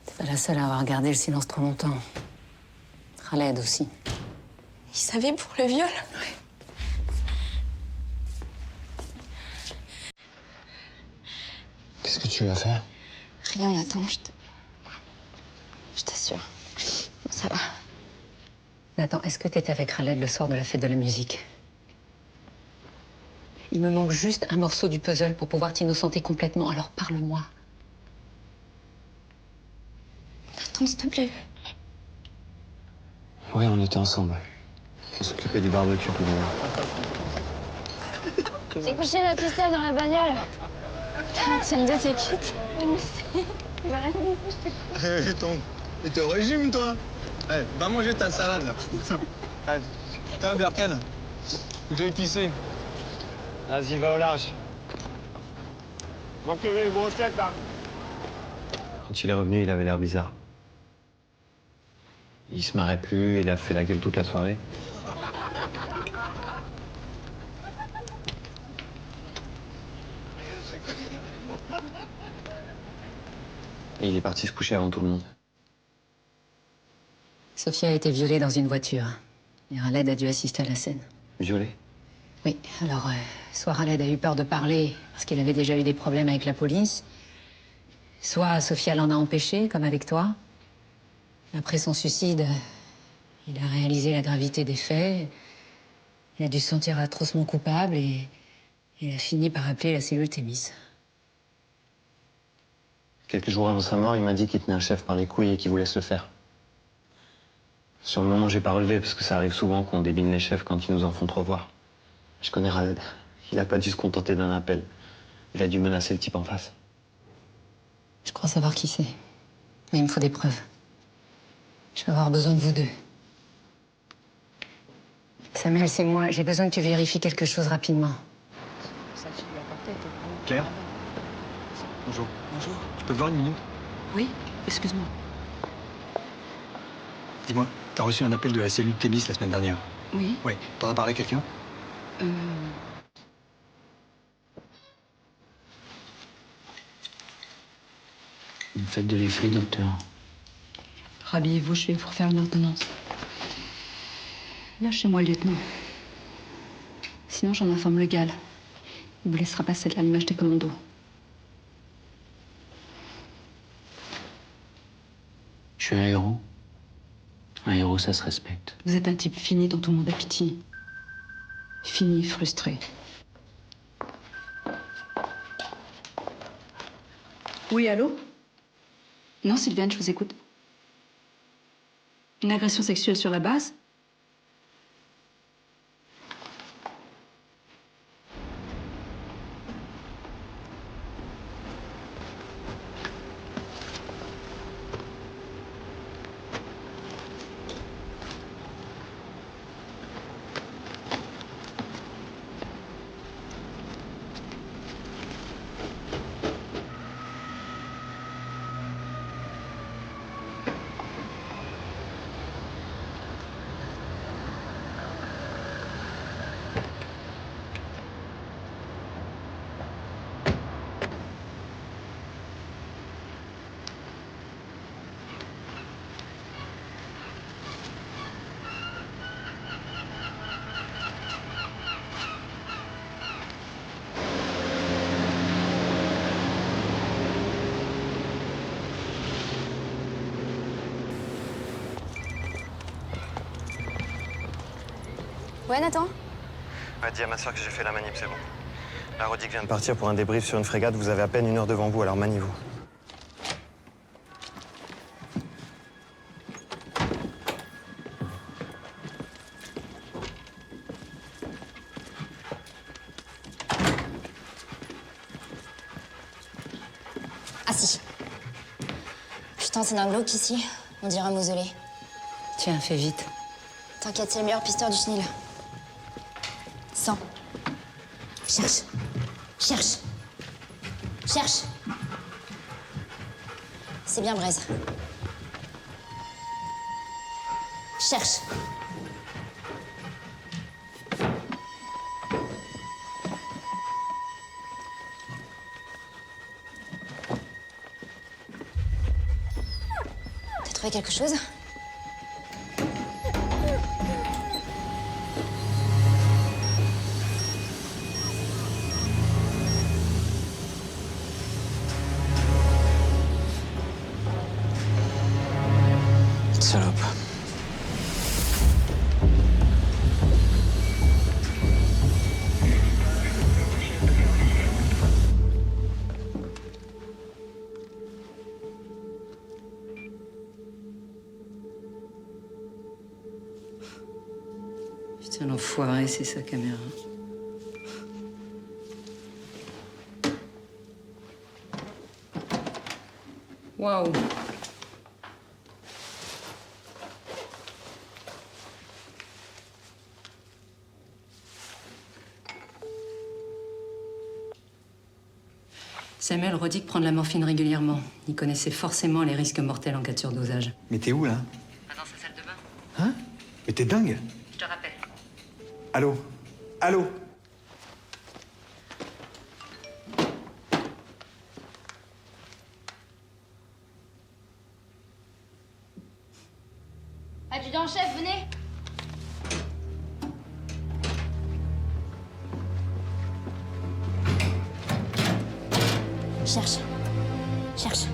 T'es pas la seule à avoir gardé le silence trop longtemps. Khaled aussi. Il savait pour le viol. Qu'est-ce que tu lui as fait? Rien, Nathan, je t'assure. Ça va. Nathan, est-ce que t'étais avec Khaled le soir de la fête de la musique? Il me manque juste un morceau du puzzle pour pouvoir t'innocenter complètement, alors parle-moi. Nathan, s'il te plaît. Ouais, on était ensemble. On s'occupait du barbecue tout le monde. J'ai couché la pistole dans la bagnole. C'est une de tes quittes. Et t'es au régime, toi? Eh, va manger ta salade, là. T'as un Berken? Je vais pisser. Vas-y, va au large. Manquez les grossettes, là. Quand il est revenu, il avait l'air bizarre. Il se marrait plus, il a fait la gueule toute la soirée. Et il est parti se coucher avant tout le monde. Sophia a été violée dans une voiture. Et Khaled a dû assister à la scène. Violée? Oui, alors, soit Khaled a eu peur de parler parce qu'il avait déjà eu des problèmes avec la police, soit Sophia l'en a empêché, comme avec toi. Après son suicide, il a réalisé la gravité des faits. Il a dû se sentir atrocement coupable et il a fini par appeler la cellule Thémis. Quelques jours avant sa mort, il m'a dit qu'il tenait un chef par les couilles et qu'il voulait se le faire. Sur le moment, j'ai pas relevé parce que ça arrive souvent qu'on débine les chefs quand ils nous en font trop voir. Je connais Khaled. Il a pas dû se contenter d'un appel. Il a dû menacer le type en face. Je crois savoir qui c'est. Mais il me faut des preuves. Je vais avoir besoin de vous deux. Samuel, c'est moi. J'ai besoin que tu vérifies quelque chose rapidement. Claire? Bonjour. Bonjour. Tu peux te voir une minute? Oui, excuse-moi. Dis-moi, t'as reçu un appel de la cellule Thémis la semaine dernière? Oui. Oui. T'en as parlé à quelqu'un? Une fête de l'effet, docteur. Rhabillez-vous, je vais vous refaire une ordonnance. Lâchez-moi, lieutenant. Sinon, j'en informe le GAL. Il vous laissera passer de l'allumage des commandos. Je suis un héros. Un héros, ça se respecte. Vous êtes un type fini dont tout le monde a pitié. Fini, frustré. Oui, allô? Non, Sylviane, je vous écoute. Une agression sexuelle sur la base? Ouais, Nathan? Ouais, dis à ma soeur que j'ai fait la manip, c'est bon. La Rodic vient de partir pour un débrief sur une frégate. Vous avez à peine 1 heure devant vous, alors maniez-vous. Putain, c'est d'un glauque ici. On dirait un mausolée. Tiens, fais vite. T'inquiète, c'est le meilleur pisteur du chenil. 100. Cherche. Cherche. Cherche. C'est bien Braise. Cherche. T'as trouvé quelque chose? Salope. Putain, l'enfoiré, c'est sa caméra. Waouh. Samuel Rodic prend de la morphine régulièrement. Il connaissait forcément les risques mortels en cas de surdosage. Mais t'es où, là? Dans sa salle de bain. Hein? Mais t'es dingue? Je te rappelle. Allô? Allô? Adjudant-chef, venez. Cherche. Cherche.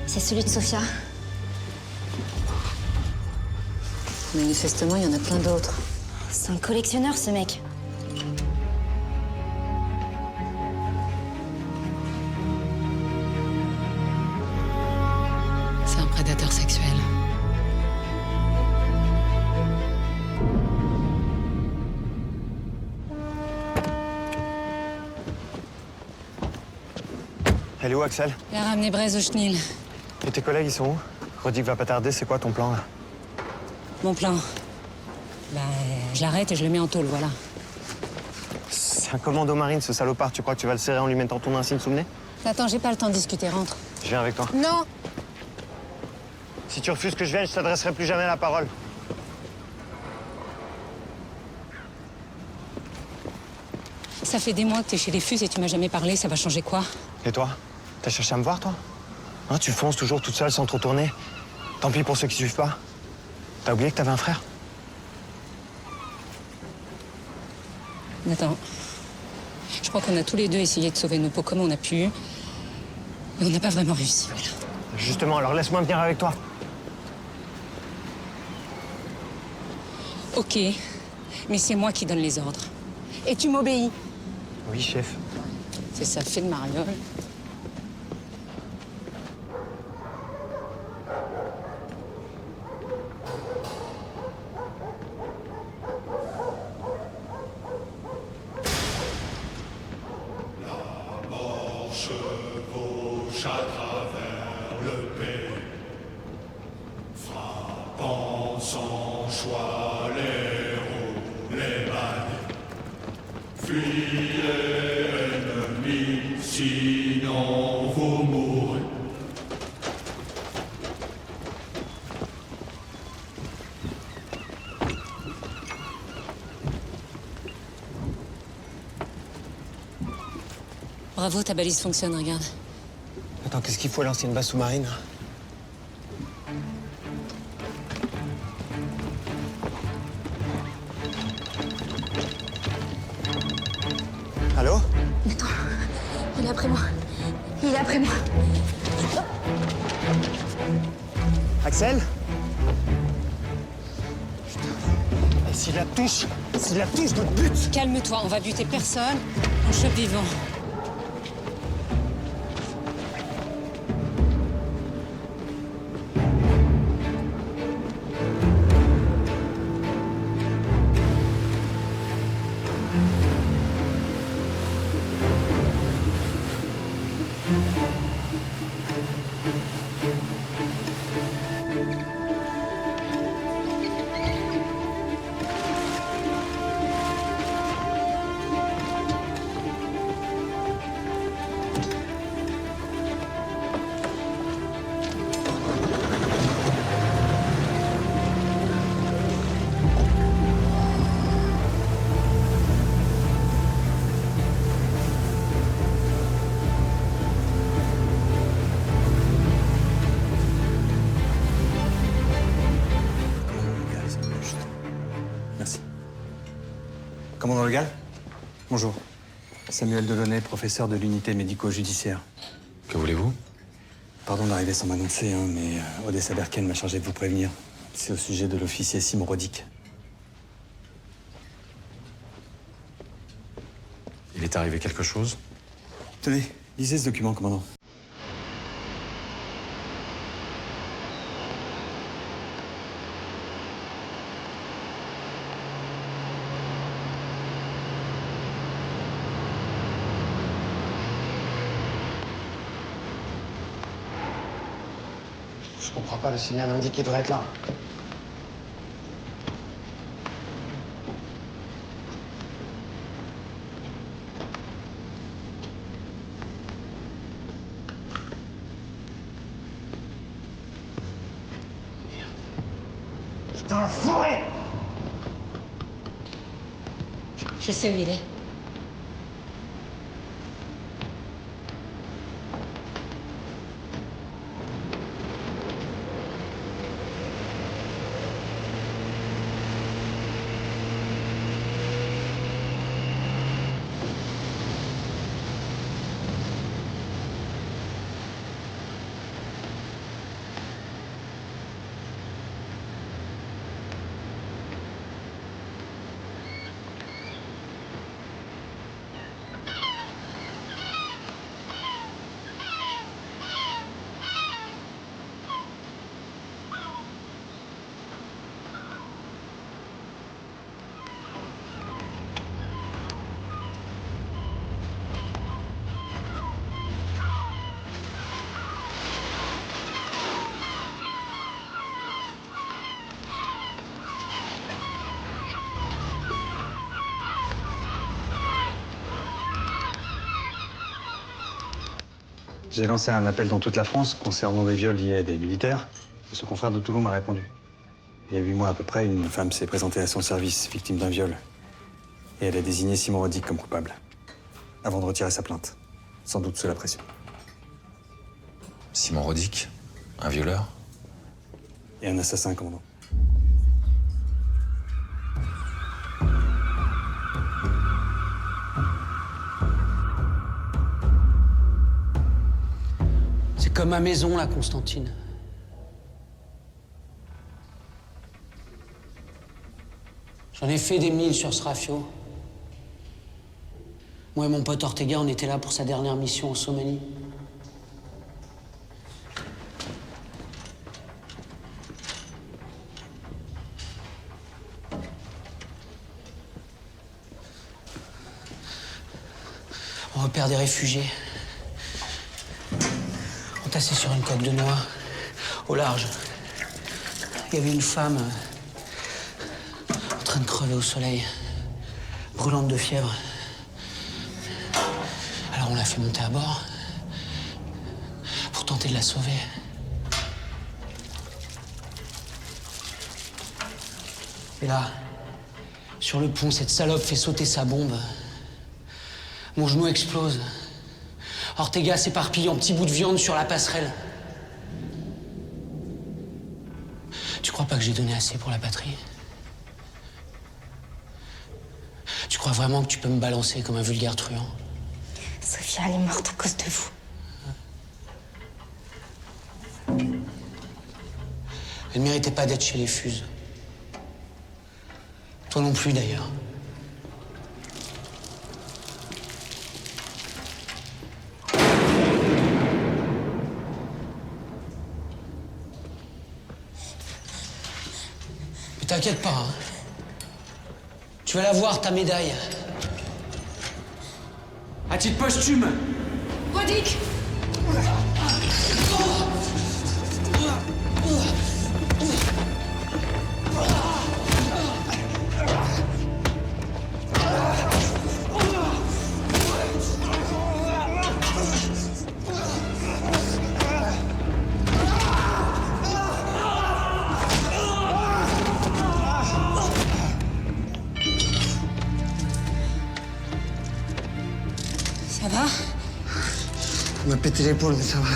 C'est celui de Sophia. Manifestement, il y en a plein d'autres. C'est un collectionneur, ce mec. C'est un prédateur sexuel. Elle est où, Axel? Il a ramené Braise au chenil. Et tes collègues, ils sont où? Rodic va pas tarder, c'est quoi ton plan, là? Mon plan. Bah, je l'arrête et je le mets en tôle, voilà. C'est un commando marine, ce salopard. Tu crois que tu vas le serrer en lui mettant ton insigne sous le nez? Attends, j'ai pas le temps de discuter, rentre. Je viens avec toi. Non! Si tu refuses que je vienne, je t'adresserai plus jamais la parole. Ça fait des mois que t'es chez les Fus et tu m'as jamais parlé, ça va changer quoi? Et toi? T'as cherché à me voir, toi? Hein, tu fonces toujours toute seule sans te retourner. Tant pis pour ceux qui suivent pas. T'as oublié que t'avais un frère? Attends. Je crois qu'on a tous les deux essayé de sauver nos peaux comme on a pu. Mais on n'a pas vraiment réussi, voilà. Justement, alors laisse-moi venir avec toi. Ok, mais c'est moi qui donne les ordres. Et tu m'obéis. Oui, chef. C'est ça, fait de mariole. Chevauche à travers le pays, frappant sans choix les roues, les balles. Fuyez, ennemis, sinon vous mourrez. Bravo, ta balise fonctionne, regarde. Attends, qu'est-ce qu'il faut lancer une base sous-marine? Allô? Attends, il est après moi. Il est après moi. Axel? Putain. Et s'il la touche, notre but! Calme-toi, on va buter personne. On chope vivant. Commandant Legal? Bonjour. Samuel Delaunay, professeur de l'unité médico-judiciaire. Que voulez-vous? Pardon d'arriver sans m'annoncer, hein, mais Odessa Berken m'a chargé de vous prévenir. C'est au sujet de l'officier Simon Rodic. Il est arrivé quelque chose? Tenez, lisez ce document, commandant. Je comprends pas, le signal indique qu'il devrait être là. Dans la forêt! Je sais où il est. J'ai lancé un appel dans toute la France concernant des viols liés à des militaires. Et ce confrère de Toulon m'a répondu. Il y a 8 mois à peu près, une femme s'est présentée à son service, victime d'un viol. Et elle a désigné Simon Rodic comme coupable. Avant de retirer sa plainte. Sans doute sous la pression. Simon Rodic? Un violeur? Et un assassin, commandant. C'est comme ma maison, la Constantine. J'en ai fait des milles sur ce rafio. Moi et mon pote Ortega, on était là pour sa dernière mission en Somalie. On repère des réfugiés. Entassés sur une coque de noix, au large. Il y avait une femme en train de crever au soleil, brûlante de fièvre. Alors on l'a fait monter à bord pour tenter de la sauver. Et là, sur le pont, cette salope fait sauter sa bombe. Mon genou explose. Ortega s'éparpille en petits bouts de viande sur la passerelle. Tu crois pas que j'ai donné assez pour la patrie? Tu crois vraiment que tu peux me balancer comme un vulgaire truand? Sofia, elle est morte à cause de vous. Elle méritait pas d'être chez les Fuses. Toi non plus, d'ailleurs. Mais t'inquiète pas, hein. Tu vas la voir, ta médaille. À titre posthume. Rodic! Ça va? On m'a pété l'épaule, mais ça va.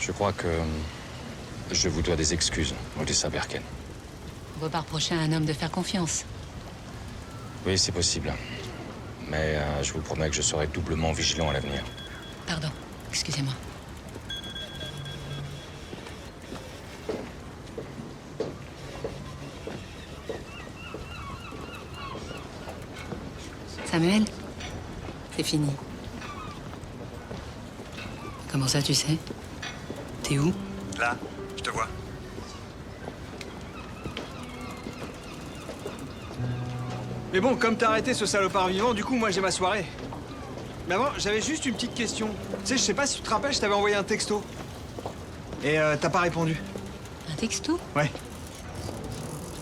Je crois que je vous dois des excuses, Odessa Berken. On peut pas reprocher à un homme de faire confiance. Oui, c'est possible. Mais je vous promets que je serai doublement vigilant à l'avenir. Pardon, excusez-moi. Samuel, c'est fini. Comment ça, tu sais? T'es où? Là, je te vois. Mais bon, comme t'as arrêté ce salopard vivant, du coup, moi, j'ai ma soirée. Mais avant, j'avais juste une petite question. Tu sais, je sais pas si tu te rappelles, je t'avais envoyé un texto. Et t'as pas répondu. Un texto? Ouais.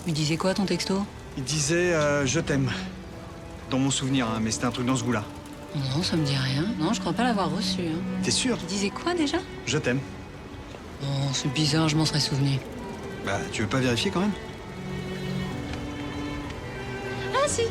Il disait quoi, ton texto? Il disait je t'aime. Dans mon souvenir, hein, mais c'était un truc dans ce goût-là. Non, ça me dit rien. Non, je crois pas l'avoir reçu. Hein. T'es sûr? Il disait quoi, déjà? Je t'aime. Non, c'est bizarre, je m'en serais souvenu. Bah, tu veux pas vérifier quand même? Ah, si!